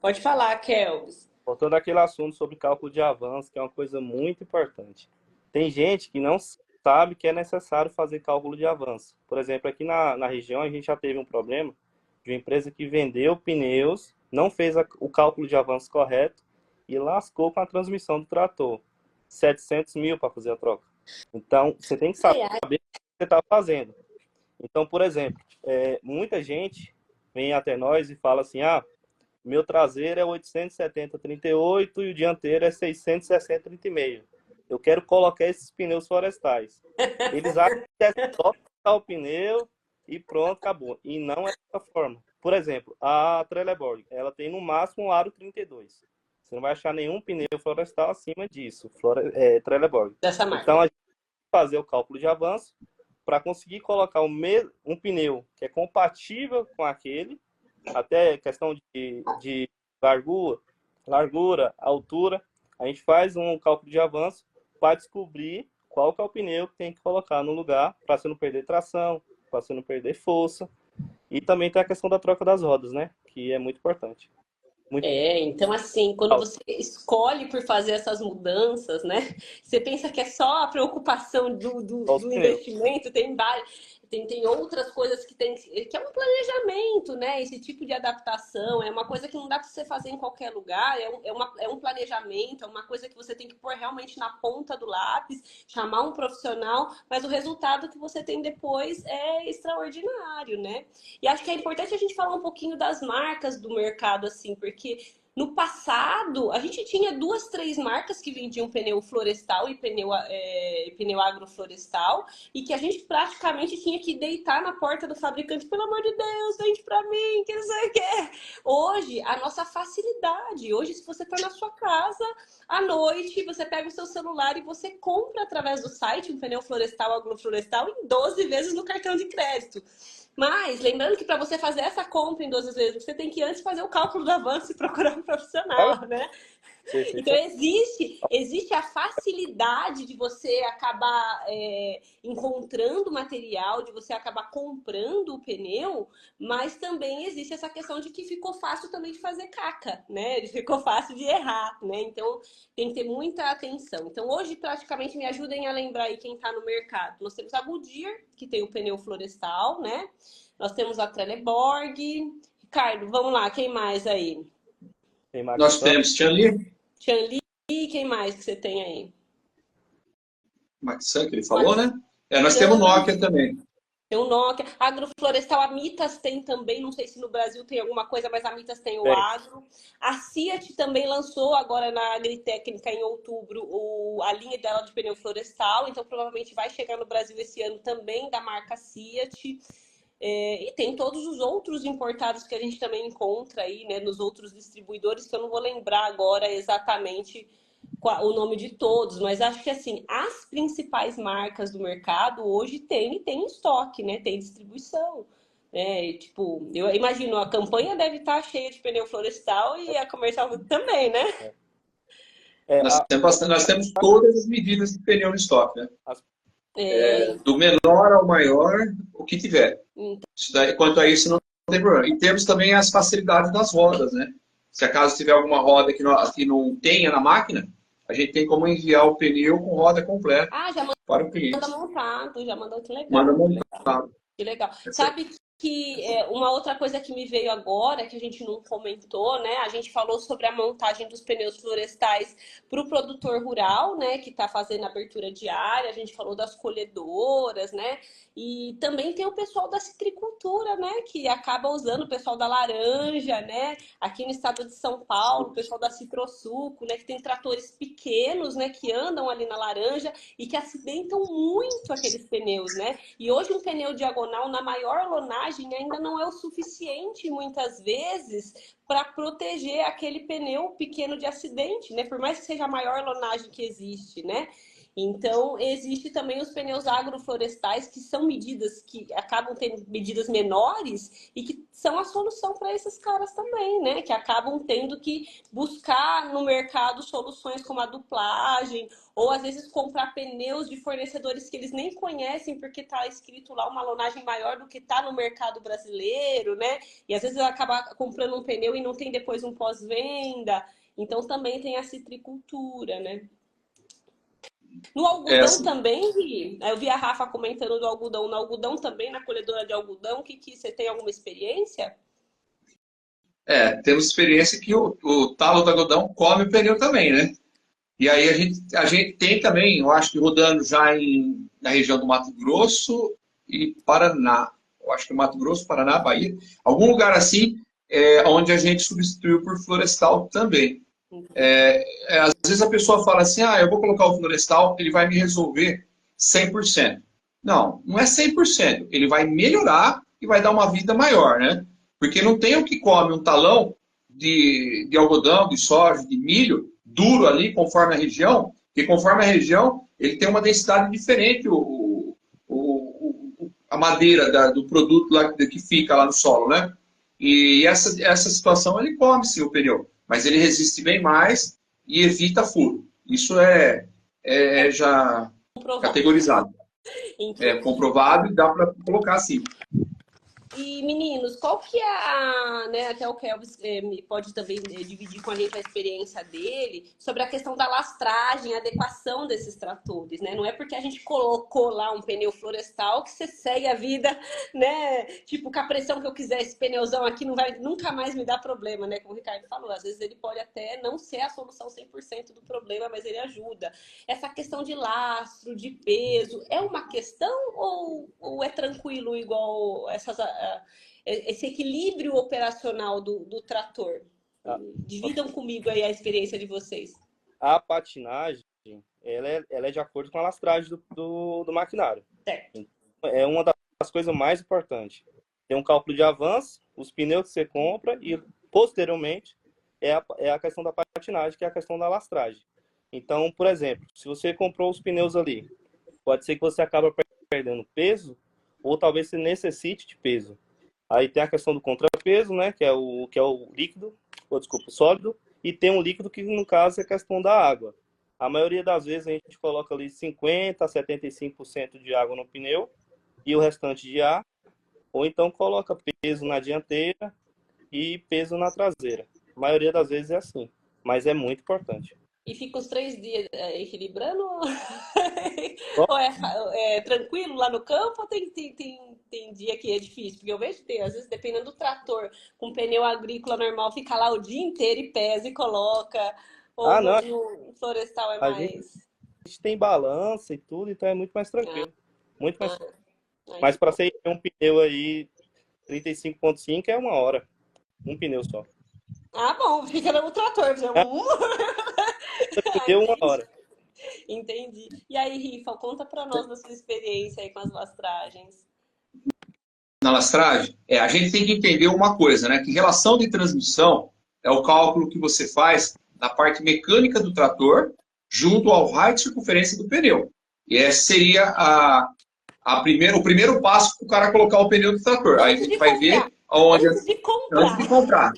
Pode falar, Kelvis. Voltando àquele assunto sobre cálculo de avanço, que é uma coisa muito importante. Tem gente que não sabe que é necessário fazer cálculo de avanço. Por exemplo, aqui na região, a gente já teve um problema de uma empresa que vendeu pneus, não fez o cálculo de avanço correto e lascou com a transmissão do trator. 700 mil para fazer a troca. Então, você tem que saber o que você está fazendo. Então, por exemplo, muita gente vem até nós e fala assim, meu traseiro é 870/38 e o dianteiro é 660/36. Eu quero colocar esses pneus florestais. Eles acham que é só colocar o pneu e pronto, acabou. E não é dessa forma. Por exemplo, a Trelleborg, ela tem no máximo um aro 32. Você não vai achar nenhum pneu florestal acima disso, Trelleborg. Dessa marca. Então, a gente vai fazer o cálculo de avanço para conseguir colocar um pneu que é compatível com aquele, até questão de largura, altura. A gente faz um cálculo de avanço para descobrir qual que é o pneu que tem que colocar no lugar para você não perder tração, para você não perder força. E também tem a questão da troca das rodas, né? Que é muito importante. Então assim, quando você escolhe por fazer essas mudanças, né? Você pensa que é só a preocupação do investimento, tem outras coisas que é um planejamento, né? Esse tipo de adaptação é uma coisa que não dá para você fazer em qualquer lugar, é um planejamento, é uma coisa que você tem que pôr realmente na ponta do lápis, chamar um profissional, mas o resultado que você tem depois é extraordinário, né? E acho que é importante a gente falar um pouquinho das marcas do mercado, assim, porque no passado, a gente tinha 2, 3 marcas que vendiam pneu florestal e pneu agroflorestal, e que a gente praticamente tinha que deitar na porta do fabricante, pelo amor de Deus, vende pra mim, que não sei o quê. Hoje, a nossa facilidade, hoje se você tá na sua casa, à noite, você pega o seu celular e você compra através do site um pneu florestal, agroflorestal em 12 vezes no cartão de crédito. Mas, lembrando que para você fazer essa compra em 12 vezes, você tem que antes fazer o cálculo do avanço e procurar um profissional, né? Então, existe a facilidade de você acabar encontrando material, de você acabar comprando o pneu, mas também existe essa questão de que ficou fácil também de fazer caca, né? Ficou fácil de errar, né? Então, tem que ter muita atenção. Então, hoje, praticamente, me ajudem a lembrar aí quem está no mercado. Nós temos a Goodyear, que tem o pneu florestal, né? Nós temos a Trelleborg. Ricardo, vamos lá, quem mais aí? Nós temos Tianli, quem mais que você tem aí? Maxan, que ele falou, né? Nós temos Nokia também. Tem o Nokia. Agroflorestal, a Mitas tem também. Não sei se no Brasil tem alguma coisa, mas a Mitas tem o agro. A Ciat também lançou agora na Agritécnica, em outubro, a linha dela de pneu florestal. Então, provavelmente vai chegar no Brasil esse ano também, da marca Ciat. E tem todos os outros importados que a gente também encontra aí, né, nos outros distribuidores, que eu não vou lembrar agora exatamente o nome de todos, mas acho que assim, as principais marcas do mercado hoje tem estoque, né? Tem distribuição. Tipo, eu imagino, a campanha deve estar cheia de pneu florestal e a comercial também, né? Nós temos todas as medidas de pneu no estoque, né? Do menor ao maior, o que tiver. Quanto a isso, não tem problema. E temos também as facilidades das rodas, né? Se acaso tiver alguma roda que não tenha na máquina, a gente tem como enviar o pneu com roda completa já para o cliente. Manda montado, já mandou, que legal. Manda montado. Que legal. Sabe que uma outra coisa que me veio agora, que a gente não comentou, né? A gente falou sobre a montagem dos pneus florestais para o produtor rural, né? Que está fazendo abertura diária, a gente falou das colhedoras, né? E também tem o pessoal da citricultura, né? Que acaba usando o pessoal da laranja, né? Aqui no estado de São Paulo, o pessoal da Citrosuco, né? Que tem tratores pequenos, né? Que andam ali na laranja e que acidentam muito aqueles pneus, né? E hoje um pneu diagonal na maior lonagem ainda não é o suficiente, muitas vezes, para proteger aquele pneu pequeno de acidente, né? Por mais que seja a maior lonagem que existe, né? Então, existe também os pneus agroflorestais, que são medidas que acabam tendo medidas menores e que são a solução para esses caras também, né? Que acabam tendo que buscar no mercado soluções como a duplagem, ou às vezes comprar pneus de fornecedores que eles nem conhecem, porque está escrito lá uma lonagem maior do que está no mercado brasileiro, né? E às vezes acaba comprando um pneu e não tem depois um pós-venda. Então, também tem a citricultura, né? No algodão Essa, também, Gui, eu vi a Rafa comentando do algodão. No algodão também, na colhedora de algodão, que você tem alguma experiência? temos experiência que o talo do algodão come o pneu também, né? E aí a gente tem também, eu acho que rodando já na região do Mato Grosso e Paraná. Eu acho que Mato Grosso, Paraná, Bahia. Algum lugar assim, onde a gente substituiu por florestal também. Às vezes a pessoa fala assim, eu vou colocar o florestal, ele vai me resolver 100%. Não, não é 100%. Ele vai melhorar e vai dar uma vida maior, né? Porque não tem o que come um talão de algodão, de soja, de milho, duro ali, conforme a região, porque conforme a região, ele tem uma densidade diferente, a madeira do produto lá que fica lá no solo, né? E essa situação ele come sim o pneu, mas ele resiste bem mais e evita furo. Isso é já Comprovado. categorizado, é Entendi. comprovado e dá para colocar assim. E, meninos, qual que é né, até o Kelvis pode também dividir com a gente a experiência dele sobre a questão da lastragem, a adequação desses tratores, né? Não é porque a gente colocou lá um pneu florestal que você segue a vida, né? Tipo, com a pressão que eu quiser, esse pneuzão aqui não vai nunca mais me dar problema, né? Como o Ricardo falou, às vezes ele pode até não ser a solução 100% do problema, mas ele ajuda. Essa questão de lastro, de peso, é uma questão ou é tranquilo igual esse equilíbrio operacional do trator? A, Dividam comigo aí a experiência de vocês. a patinagem, ela é de acordo com a lastragem do maquinário. Certo. É uma das coisas mais importantes. Tem um cálculo de avanço, os pneus que você compra e, posteriormente, é a questão da patinagem, que é a questão da lastragem. Então, por exemplo, se você comprou os pneus ali, pode ser que você acabe perdendo peso ou talvez você necessite de peso. Aí tem a questão do contrapeso, né, que é o líquido, ou desculpa, o sólido, e tem um líquido que, no caso, é a questão da água. A maioria das vezes a gente coloca ali 50% a 75% de água no pneu e o restante de ar, ou então coloca peso na dianteira e peso na traseira. A maioria das vezes é assim, mas é muito importante. E fica os 3 dias equilibrando? Só- Ou é tranquilo lá no campo ou tem dia que é difícil? Porque eu vejo que tem, às vezes, dependendo do trator, com pneu agrícola normal, fica lá o dia inteiro e pesa e coloca. Ou Ah, não, no florestal é a gente mais. tem balança e tudo, então é muito mais Ah, tranquilo. Muito mais. ai, Mas que para bom. você ir um pneu aí 35,5 é 1 hora. Um pneu só. Ah, bom, fica no trator. Ah, Ah, pneu 1 hora. entendi, entendi. E aí, Rifa, conta pra nós da sua experiência aí com as lastragens. Na lastragem, a gente tem que entender uma coisa, né? Que relação de transmissão é o cálculo que você faz na parte mecânica do trator junto ao raio de circunferência do pneu. E esse seria o primeiro passo para o cara colocar o pneu do trator. Aí a Antes gente de vai comprar. ver aonde, Antes de antes comprar. de comprar.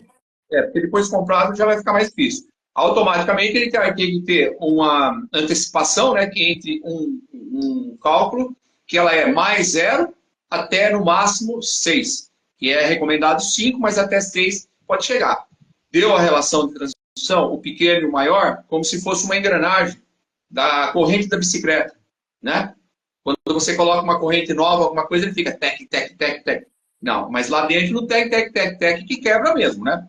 Porque depois de comprado já vai ficar mais difícil. Automaticamente ele tem que ter uma antecipação, né, que entre um cálculo que ela é mais zero até no máximo 6, que é recomendado 5, mas até 6 pode chegar. Deu a relação de transmissão, o pequeno e o maior, como se fosse uma engrenagem da corrente da bicicleta, né? Quando você coloca uma corrente nova, alguma coisa, ele fica tec, tec, tec, tec. Não, mas lá dentro no tec, que quebra mesmo, né?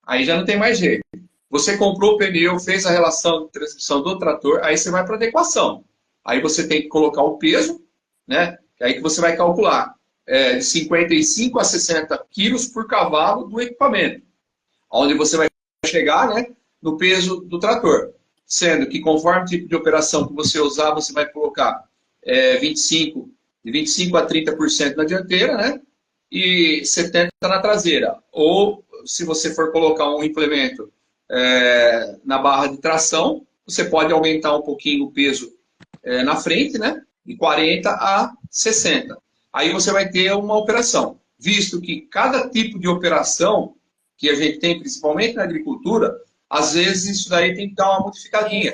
Aí já não tem mais jeito. Você comprou o pneu, fez a relação de transmissão do trator, aí você vai para adequação. Aí você tem que colocar o peso, né? Aí que você vai calcular de 55 a 60 quilos por cavalo do equipamento, onde você vai chegar, né, no peso do trator. Sendo que conforme o tipo de operação que você usar, você vai colocar 25, de 25 a 30% na dianteira, né? E 70% na traseira. Ou, se você for colocar um implemento na barra de tração, você pode aumentar um pouquinho o peso na frente, né? De 40 a 60. Aí você vai ter uma operação. Visto que cada tipo de operação que a gente tem, principalmente na agricultura, às vezes isso daí tem que dar uma modificadinha.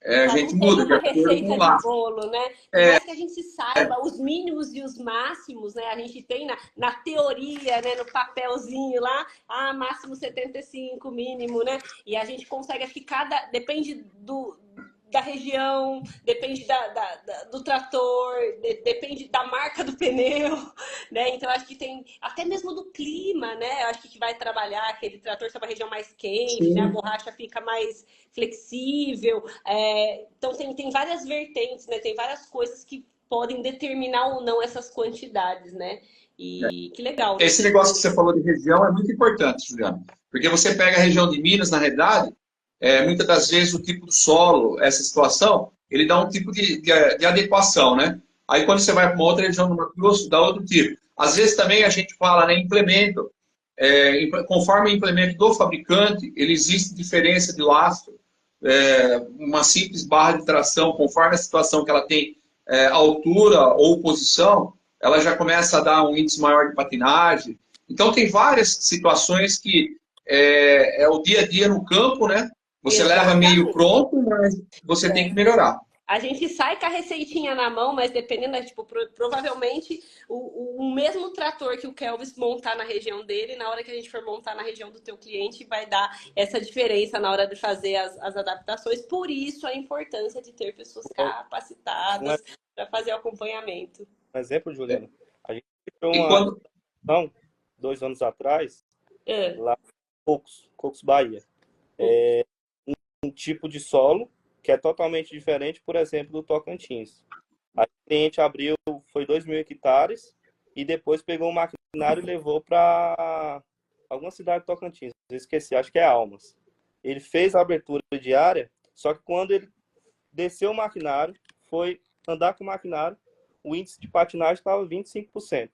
A gente Não tem muda de uma acordo com receita o de laço. bolo, né? Por mais que a gente saiba os mínimos e os máximos, né? A gente tem na teoria, né? No papelzinho lá, máximo 75, mínimo, né? E a gente consegue, acho que depende da região, depende do trator, depende da marca do pneu, né? Então acho que tem até mesmo do clima, né? Acho que vai trabalhar aquele trator sobre a região mais quente, né? A Sim. borracha fica mais flexível. Então tem várias vertentes, né? Tem várias coisas que podem determinar ou não essas quantidades, né? E que legal, né? Esse negócio que você falou de região é muito importante, Juliano. Porque você pega a região de Minas, na realidade, muitas das vezes o tipo do solo, essa situação, ele dá um tipo de adequação, né? Aí quando você vai para uma outra região do Mato Grosso, dá outro tipo. Às vezes também a gente fala, né, implemento. Conforme o implemento do fabricante, ele existe diferença de lastro. Uma simples barra de tração, conforme a situação que ela tem, altura ou posição, ela já começa a dar um índice maior de patinagem. Então, tem várias situações que é o dia a dia no campo, né? Você leva meio Exatamente. pronto, mas você tem que melhorar. A gente sai com a receitinha na mão, mas dependendo, tipo, provavelmente o mesmo trator que o Kelvis montar na região dele, na hora que a gente for montar na região do teu cliente, vai dar essa diferença na hora de fazer as adaptações. Por isso a importância de ter pessoas Um capacitadas para fazer o acompanhamento. exemplo, Juliano, a gente fez E uma quando. licitação 2 anos atrás, É, lá em Cocos, Bahia. Um tipo de solo que é totalmente diferente, por exemplo, do Tocantins. A gente abriu, foi 2.000 hectares, e depois pegou o maquinário e levou para alguma cidade do Tocantins. Eu esqueci, acho que é Almas. Ele fez a abertura de área, só que quando ele desceu o maquinário, foi andar com o maquinário, o índice de patinagem estava 25%,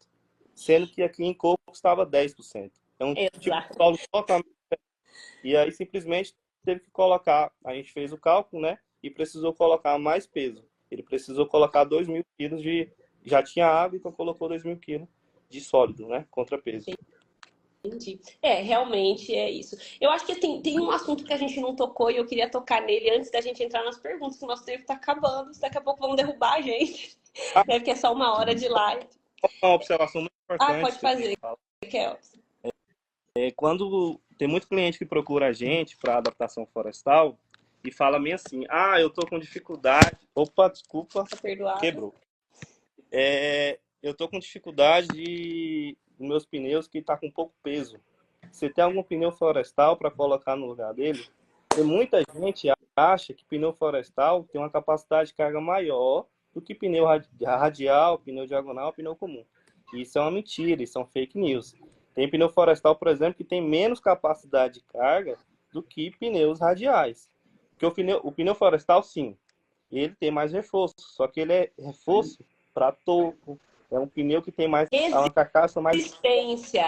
sendo que aqui em Cocos estava 10%. É um tipo de exato. solo totalmente. E aí simplesmente teve que colocar, a gente fez o cálculo, né? E precisou colocar mais peso. Ele precisou colocar 2.000 quilos de. Já tinha água, então colocou 2.000 quilos de sólido, né? Contrapeso. Entendi. Realmente é isso. Eu acho que tem um assunto que a gente não tocou e eu queria tocar nele antes da gente entrar nas perguntas, que o nosso tempo está acabando. Daqui a pouco vão derrubar a gente. Ah, Deve que é só 1 hora de live. uma observação muito importante Pode que eu queria fazer, falar. Kels. Quando tem muito cliente que procura a gente para adaptação florestal e fala meio assim, eu tô com dificuldade. Opa, desculpa, Tá perdoado. quebrou. Eu tô com dificuldade dos meus pneus que tá com pouco peso. Você tem algum pneu florestal para colocar no lugar dele? E muita gente acha que pneu florestal tem uma capacidade de carga maior do que pneu radial, pneu diagonal, pneu comum. Isso é uma mentira, isso são fake news. Tem pneu florestal, por exemplo, que tem menos capacidade de carga do que pneus radiais. Porque o pneu florestal, sim, ele tem mais reforço, só que ele é reforço para topo. É um pneu que tem uma carcaça mais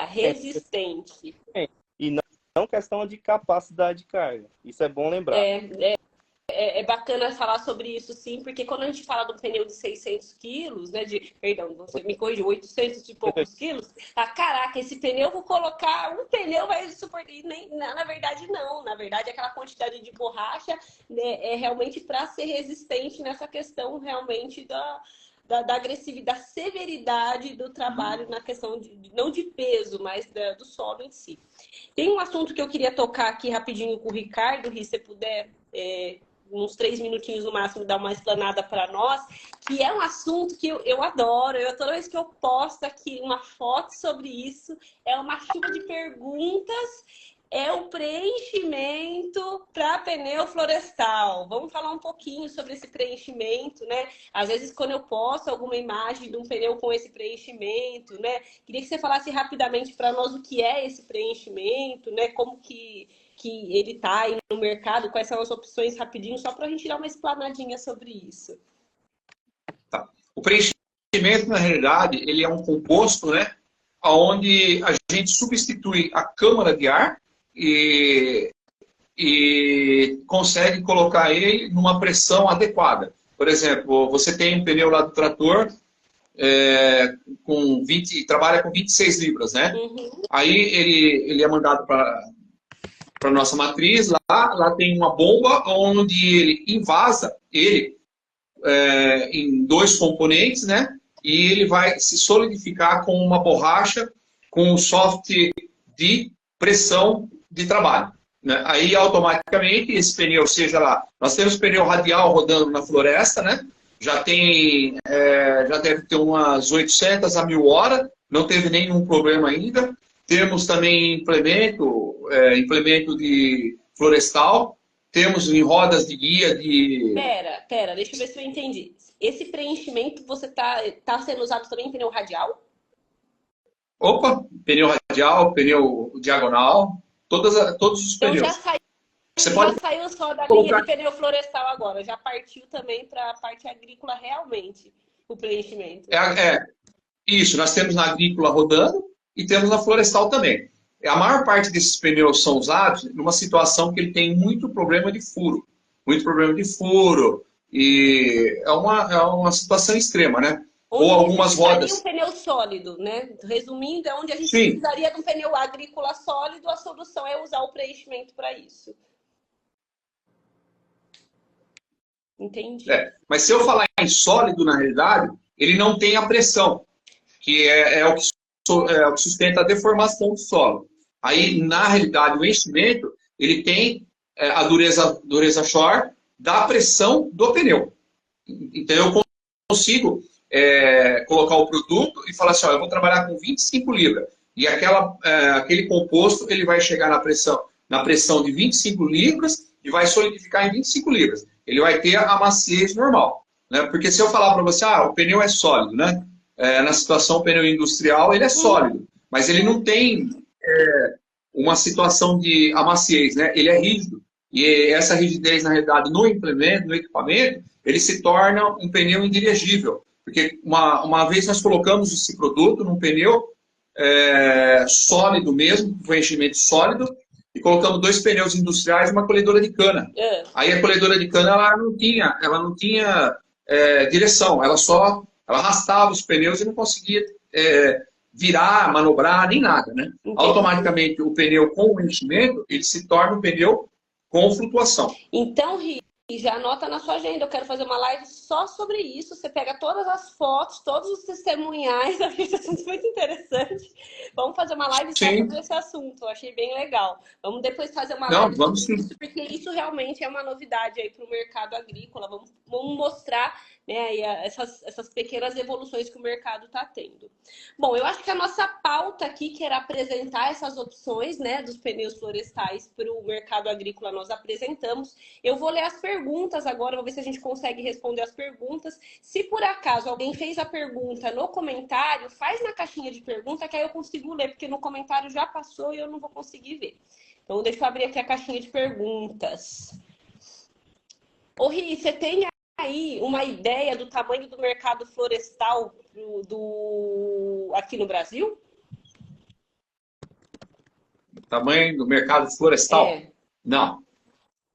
Resistente. e não questão de capacidade de carga. Isso é bom lembrar. É bacana falar sobre isso, sim, porque quando a gente fala de um pneu de 600 quilos, né, perdão, você me corrigiu, 800 e poucos quilos, caraca, esse pneu, vou colocar, um pneu vai suportar, na verdade não, na verdade aquela quantidade de borracha, né, é realmente para ser resistente nessa questão realmente da agressividade, da severidade do trabalho na questão não de peso, mas do solo em si. Tem um assunto que eu queria tocar aqui rapidinho com o Ricardo, se você puder uns 3 minutinhos no máximo, dar uma explanada para nós, que é um assunto que eu adoro. Toda vez que eu posto aqui uma foto sobre isso, é uma chuva de perguntas. É o preenchimento para pneu florestal. Vamos falar um pouquinho sobre esse preenchimento, né? Às vezes, quando eu posto alguma imagem de um pneu com esse preenchimento, né? Queria que você falasse rapidamente para nós o que é esse preenchimento, né? Como que ele está aí no mercado, quais são as opções rapidinho, só para a gente dar uma explanadinha sobre isso. Tá. O preenchimento, na realidade, ele é um composto, né? Onde a gente substitui a câmara de ar e consegue colocar ele numa pressão adequada. Por exemplo, você tem um pneu lá do trator trabalha com 26 libras, né? Uhum. Aí ele é mandado para a nossa matriz, lá tem uma bomba onde ele invasa em 2 componentes, né? E ele vai se solidificar com uma borracha com um soft de pressão de trabalho, né? Aí automaticamente esse pneu, seja lá, nós temos pneu radial rodando na floresta, né? Já deve ter umas 800 a 1000 horas, não teve nenhum problema ainda. Temos também implemento de florestal, temos em rodas de guia de... Pera, deixa eu ver se eu entendi. Esse preenchimento você tá sendo usado também em pneu radial? Opa, pneu radial, pneu diagonal, todos os Então pneus. Você pode já saiu só da colocar... linha de pneu florestal agora, já partiu também para a parte agrícola realmente, o preenchimento. Isso, nós temos na agrícola rodando e temos na florestal também. A maior parte desses pneus são usados numa situação que ele tem muito problema de furo. Muito problema de furo. E é uma situação extrema, né? Onde ou algumas rodas. um pneu sólido, né? Resumindo, é onde a gente Sim. precisaria de um pneu agrícola sólido, a solução é usar o preenchimento para isso. Entendi. Mas se eu falar em sólido, na realidade, ele não tem a pressão, que é o que sustenta a deformação do solo. Aí, na realidade, o enchimento, ele tem a dureza short da pressão do pneu. Então, eu consigo colocar o produto e falar assim, ó, eu vou trabalhar com 25 libras. E aquele composto, ele vai chegar na pressão de 25 libras e vai solidificar em 25 libras. Ele vai ter a maciez normal, né? Porque se eu falar para você, o pneu é sólido, né? Na situação pneu industrial, ele é sólido, mas ele não tem uma situação de maciez, né? Ele é rígido. E essa rigidez, na realidade, no implemento, no equipamento, ele se torna um pneu indirigível. Porque uma vez nós colocamos esse produto num pneu sólido mesmo, com enchimento sólido, e colocamos 2 pneus industriais e uma colhedora de cana. Aí a colhedora de cana ela não tinha direção, ela arrastava os pneus e não conseguia virar, manobrar, nem nada, né? Automaticamente o pneu com o enchimento, ele se torna um pneu com flutuação. Então, Ri, já anota na sua agenda, eu quero fazer uma live só sobre isso. Você pega todas as fotos, todos os testemunhais, eu achei esse assunto muito interessante. Vamos fazer uma live só sobre esse assunto, eu achei bem legal. Vamos depois fazer uma live sobre isso, porque isso realmente é uma novidade aí para o mercado agrícola. Vamos mostrar, né, essas pequenas evoluções que o mercado está tendo. Bom, eu acho que a nossa pauta aqui, que era apresentar essas opções, né, dos pneus florestais para o mercado agrícola, nós apresentamos. Eu vou ler as perguntas agora, vou ver se a gente consegue responder as perguntas. Se por acaso alguém fez a pergunta no comentário, faz na caixinha de pergunta, que aí eu consigo ler, porque no comentário já passou e eu não vou conseguir ver. Então, deixa eu abrir aqui a caixinha de perguntas. Ô, Ri, você tem aí uma ideia do tamanho do mercado florestal aqui no Brasil? Tamanho do mercado florestal? Não.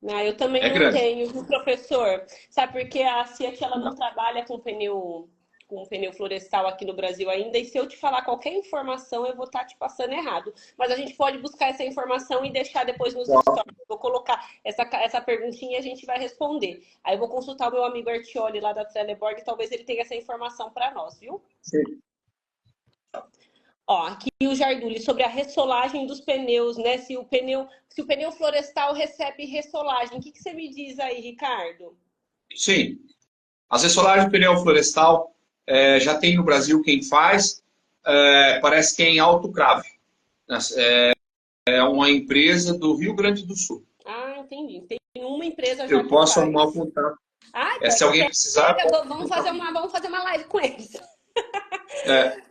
Eu também não tenho, viu, professor? Sabe por quê? A Fiat ela não trabalha com pneu florestal aqui no Brasil ainda, e se eu te falar qualquer informação, eu vou estar te passando errado. Mas a gente pode buscar essa informação e deixar depois nos stories. Vou colocar essa perguntinha e a gente vai responder. Aí eu vou consultar o meu amigo Artioli lá da Trelleborg, talvez ele tenha essa informação para nós, viu? Sim. Ó, aqui o Jarduli, sobre a ressolagem dos pneus, né? Se o pneu florestal recebe ressolagem, o que você me diz aí, Ricardo? Sim, as ressolagens de pneu florestal já tem no Brasil quem faz, parece que é em Autocrave. É uma empresa do Rio Grande do Sul. Ah, entendi. Tem uma empresa já Eu que posso arrumar o faz. contato. Ah, Se alguém precisar, pode vamos fazer uma live com eles. é,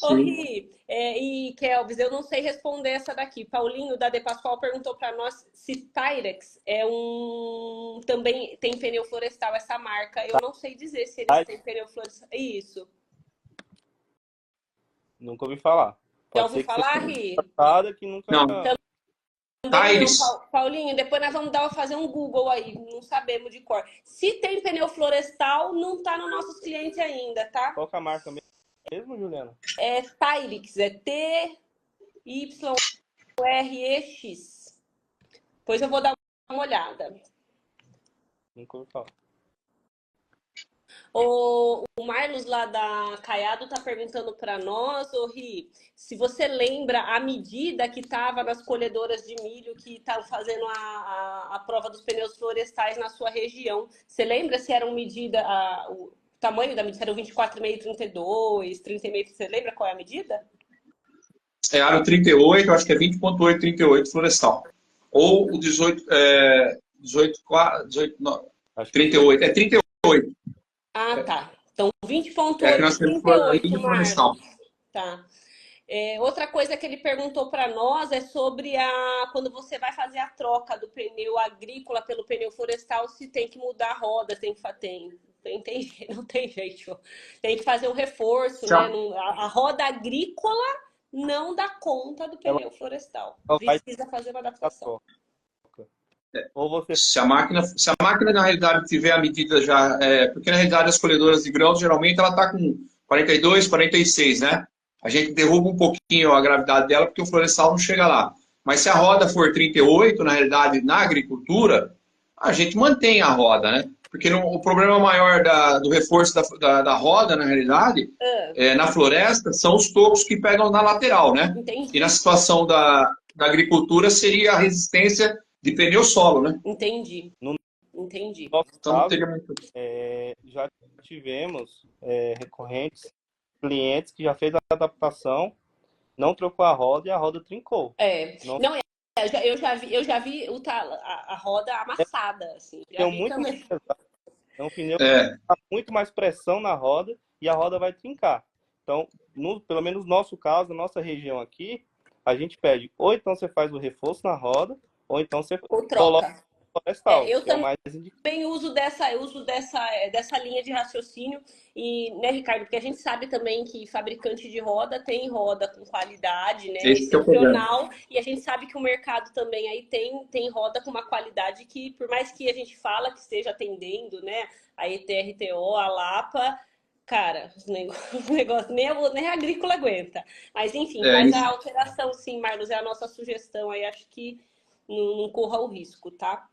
Ô, sim. Ri, e Kelvis, eu não sei responder essa daqui. Paulinho da De Pascoal perguntou para nós se Tyrex também tem pneu florestal, essa marca. Eu não sei dizer se eles Ai, têm pneu florestal. Isso. nunca ouvi falar. Já Pode ouviu ser que seja falar, Ri? nada que nunca. Não, Também não, Aires. Paulinho. Depois nós vamos fazer um Google aí. Não sabemos de cor. Se tem pneu florestal, não tá nos nossos clientes ainda, tá? Qual que é a marca mesmo, Juliana? É Tyrix, é TYREX. Depois eu vou dar uma olhada. Nunca ouvi falar. O Marlos lá da Caiado tá perguntando para nós, Ri, se você lembra a medida que estava nas colhedoras de milho que estavam fazendo a prova dos pneus florestais na sua região. Você lembra se era uma medida, o tamanho da medida, se era o 24,5, 32, 30,5, você lembra qual é a medida? É aro 38, acho que é 20,8, 38 florestal. Ou o 18, 18, 18 não, Acho que é 38. É 38. Ah, tá. Então, É que 20,8 nós e temos a 38, linha florestal. Marlos. Tá. Outra coisa que ele perguntou para nós é sobre quando você vai fazer a troca do pneu agrícola pelo pneu florestal, se tem que mudar a roda, não tem jeito. Tem que fazer um reforço, Se né? a, A roda agrícola não dá conta do ela pneu florestal. vai Precisa fazer uma a adaptação. troca. Ou você se a máquina na realidade tiver a medida já, porque na realidade as colhedoras de grãos geralmente ela está com 42, 46, né? A gente derruba um pouquinho a gravidade dela porque o florestal não chega lá. Mas se a roda for 38, na realidade, na agricultura, a gente mantém a roda, né? Porque o problema maior do reforço da roda, na realidade, Ah, na floresta, são os tocos que pegam na lateral, né? E na entendi, situação da agricultura seria a resistência de pneu solo, né? entendi, no entendi. nosso Então não caso teria muito. já tivemos recorrentes clientes que já fez a adaptação, não trocou a roda e a roda trincou. Não Não, eu já vi a roda amassada, assim. Já tem vi muito mais também. pesado. Então, o pneu É, dá muito mais pressão na roda e a roda vai trincar. Então, pelo menos no nosso caso, na nossa região aqui, a gente pede, ou então você faz o reforço na roda, ou então você Ou coloca troca. o florestal, Eu que é o também mais indicado. uso dessa linha de raciocínio e, né, Ricardo, porque a gente sabe também que fabricante de roda tem roda com qualidade, né, esse que é o problema. excepcional, e a gente sabe que o mercado também aí tem roda com uma qualidade que, por mais que a gente fala que esteja atendendo, né, a ETRTO, a Lapa, cara, os negócios nem a agrícola aguenta. Mas enfim, É, faz a isso. alteração sim, Marlos, é a nossa sugestão aí, acho que não corra o risco, tá?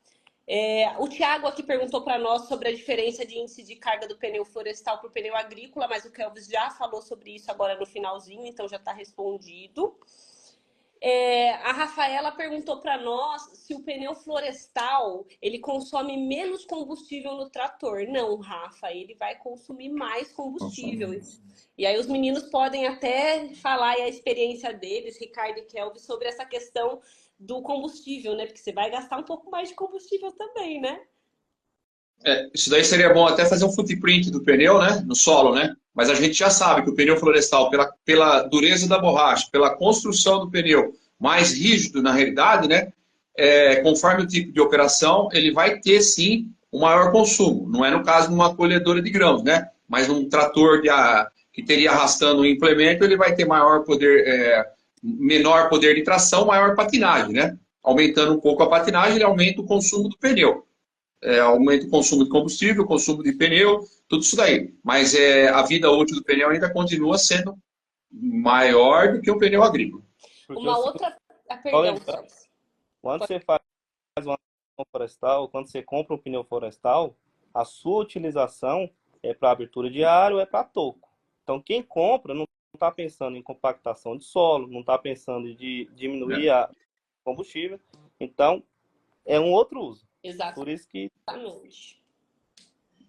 O Thiago aqui perguntou para nós sobre a diferença de índice de carga do pneu florestal para o pneu agrícola, mas o Kelvis já falou sobre isso agora no finalzinho, então já está respondido. A Rafaela perguntou para nós se o pneu florestal ele consome menos combustível no trator. Não, Rafa, ele vai consumir mais combustível. E aí os meninos podem até falar aí a experiência deles, Ricardo e Kelvin, sobre essa questão do combustível, né? Porque você vai gastar um pouco mais de combustível também, né? Isso daí seria bom até fazer um footprint do pneu, né? No solo, né? Mas a gente já sabe que o pneu florestal, pela dureza da borracha, pela construção do pneu mais rígido na realidade, né? Conforme o tipo de operação, ele vai ter sim um maior consumo. Não é no caso de uma colhedora de grãos, né? Mas um trator que teria arrastando um implemento, ele vai ter maior poder, menor poder de tração, maior patinagem, né? Aumentando um pouco a patinagem, ele aumenta o consumo do pneu. Aumenta o consumo de combustível, consumo de pneu, tudo isso daí. Mas a vida útil do pneu ainda continua sendo maior do que o pneu agrícola. Porque Uma assim, outra. Ah, só perdão, lembrar, quando você faz uma pneu florestal, quando você compra um pneu florestal, a sua utilização é para abertura de aro, é para toco. Então, quem compra não está pensando em compactação de solo, não está pensando em diminuir a combustível. Então, é um outro uso. Por isso que... Exatamente.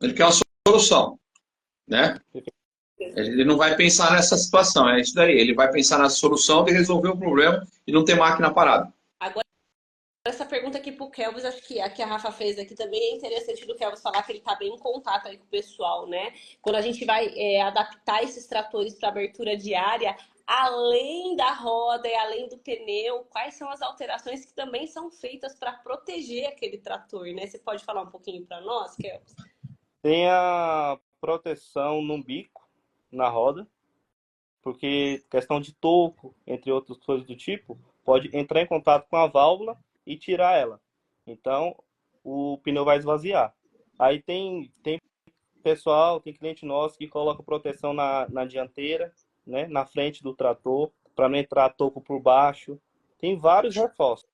Ele quer uma solução, né? Ele não vai pensar nessa situação, é isso daí. Ele vai pensar na solução de resolver o problema e não ter máquina parada. Agora, essa pergunta aqui pro Kelvis, acho que a Rafa fez aqui também é interessante do Kelvis falar que ele tá bem em contato aí com o pessoal, né? Quando a gente vai adaptar esses tratores para abertura diária, além da roda e além do pneu, quais são as alterações que também são feitas para proteger aquele trator, né? Você pode falar um pouquinho para nós, Kelvis? Tem a proteção no bico, na roda, porque questão de toco, entre outras coisas do tipo, pode entrar em contato com a válvula e tirar ela. Então, o pneu vai esvaziar. Aí tem pessoal, tem cliente nosso que coloca proteção na dianteira, né, na frente do trator, para não entrar toco por baixo. Tem vários reforços,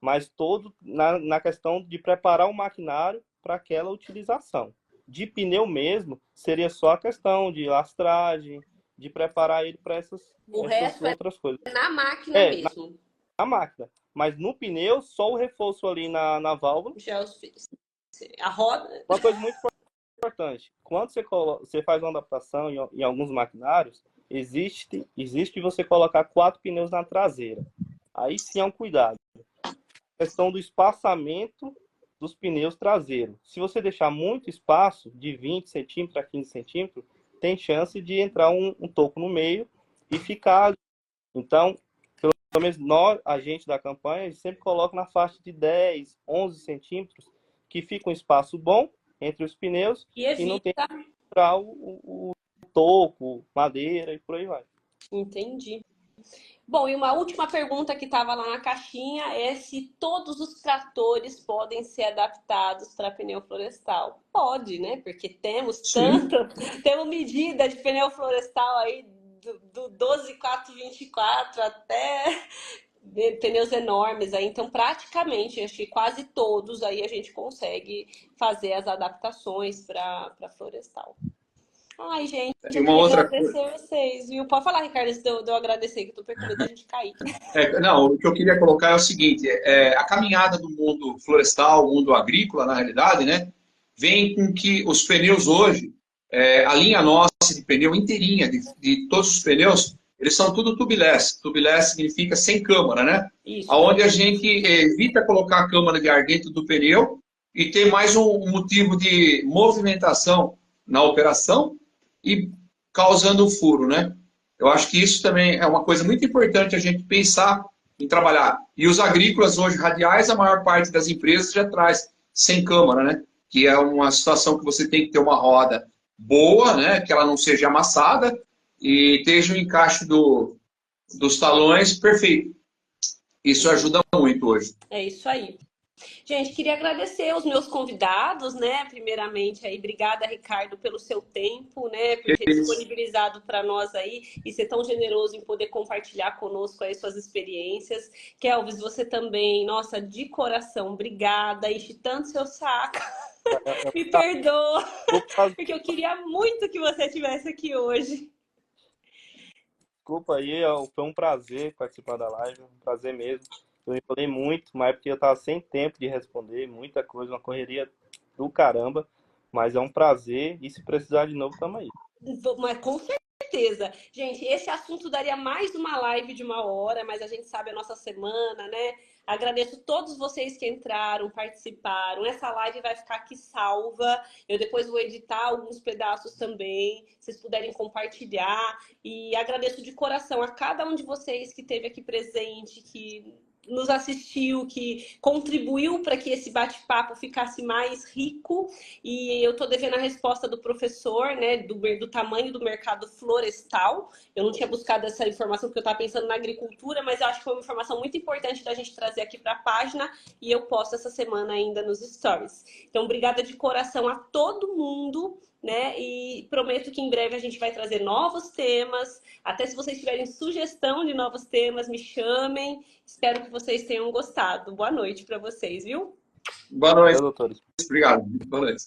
mas todo na questão de preparar o maquinário para aquela utilização. De pneu mesmo, seria só a questão de lastragem, de preparar ele para essas outras coisas. Na máquina mesmo. Na máquina. Mas no pneu, só o reforço ali na válvula. Já os fiz. A roda. Uma coisa muito importante. Quando você faz uma adaptação em alguns maquinários, existe você colocar 4 pneus na traseira. Aí sim é um cuidado. A questão do espaçamento dos pneus traseiros. Se você deixar muito espaço, de 20 centímetros a 15 centímetros, tem chance de entrar um toco no meio e ficar. Então, pelo menos nós, a gente da campanha, a gente sempre coloca na faixa de 10, 11 centímetros, que fica um espaço bom entre os pneus e não tem que entrar o toco, madeira e por aí vai. Entendi. Bom, e uma última pergunta que estava lá na caixinha é se todos os tratores podem ser adaptados para pneu florestal. Pode, né? Porque temos temos medida de pneu florestal aí do 12424 até pneus enormes aí, então praticamente, acho que quase todos aí a gente consegue fazer as adaptações para florestal. Ai, gente, eu queria agradecer vocês, viu? Pode falar, Ricardo, se eu agradecer, que eu tô perdendo medo da gente cair. Não, o que eu queria colocar é o seguinte, a caminhada do mundo florestal, mundo agrícola, na realidade, né, vem com que os pneus hoje, a linha nossa de pneu inteirinha, de todos os pneus, eles são tudo tubeless. Tubeless significa sem câmara, né? Isso. Onde a gente evita colocar a câmara de ar dentro do pneu e tem mais um motivo de movimentação na operação e causando um furo, né? Eu acho que isso também é uma coisa muito importante a gente pensar em trabalhar. E os agrícolas hoje radiais, a maior parte das empresas já traz sem câmara, né? Que é uma situação que você tem que ter uma roda boa, né? Que ela não seja amassada e esteja o encaixe dos talões perfeito. Isso ajuda muito hoje. É isso aí. Gente, queria agradecer os meus convidados, né? Primeiramente, aí, obrigada, Ricardo, pelo seu tempo, né? Por ter disponibilizado para nós aí e ser tão generoso em poder compartilhar conosco aí suas experiências. Kelvis, você também, nossa, de coração, obrigada. Enchi tanto seu saco. Me perdoa, porque eu queria muito que você estivesse aqui hoje. Desculpa aí, foi um prazer participar da live, um prazer mesmo. Eu enrolei muito, mas porque eu estava sem tempo de responder, muita coisa, uma correria do caramba, mas é um prazer e se precisar de novo, estamos aí. Mas com certeza. Gente, esse assunto daria mais uma live de 1 hora, mas a gente sabe a nossa semana, né? Agradeço todos vocês que entraram, participaram. Essa live vai ficar aqui salva. Eu depois vou editar alguns pedaços também, se vocês puderem compartilhar. E agradeço de coração a cada um de vocês que esteve aqui presente, que nos assistiu, que contribuiu para que esse bate-papo ficasse mais rico. E eu estou devendo a resposta do professor, né, do tamanho do mercado florestal. Eu não tinha buscado essa informação porque eu estava pensando na agricultura, mas eu acho que foi uma informação muito importante da gente trazer aqui para a página e eu posto essa semana ainda nos stories. Então, obrigada de coração a todo mundo, né? E prometo que em breve a gente vai trazer novos temas. Até se vocês tiverem sugestão de novos temas, me chamem. Espero que vocês tenham gostado. Boa noite para vocês, viu? Boa noite, doutores. Obrigado. Boa noite.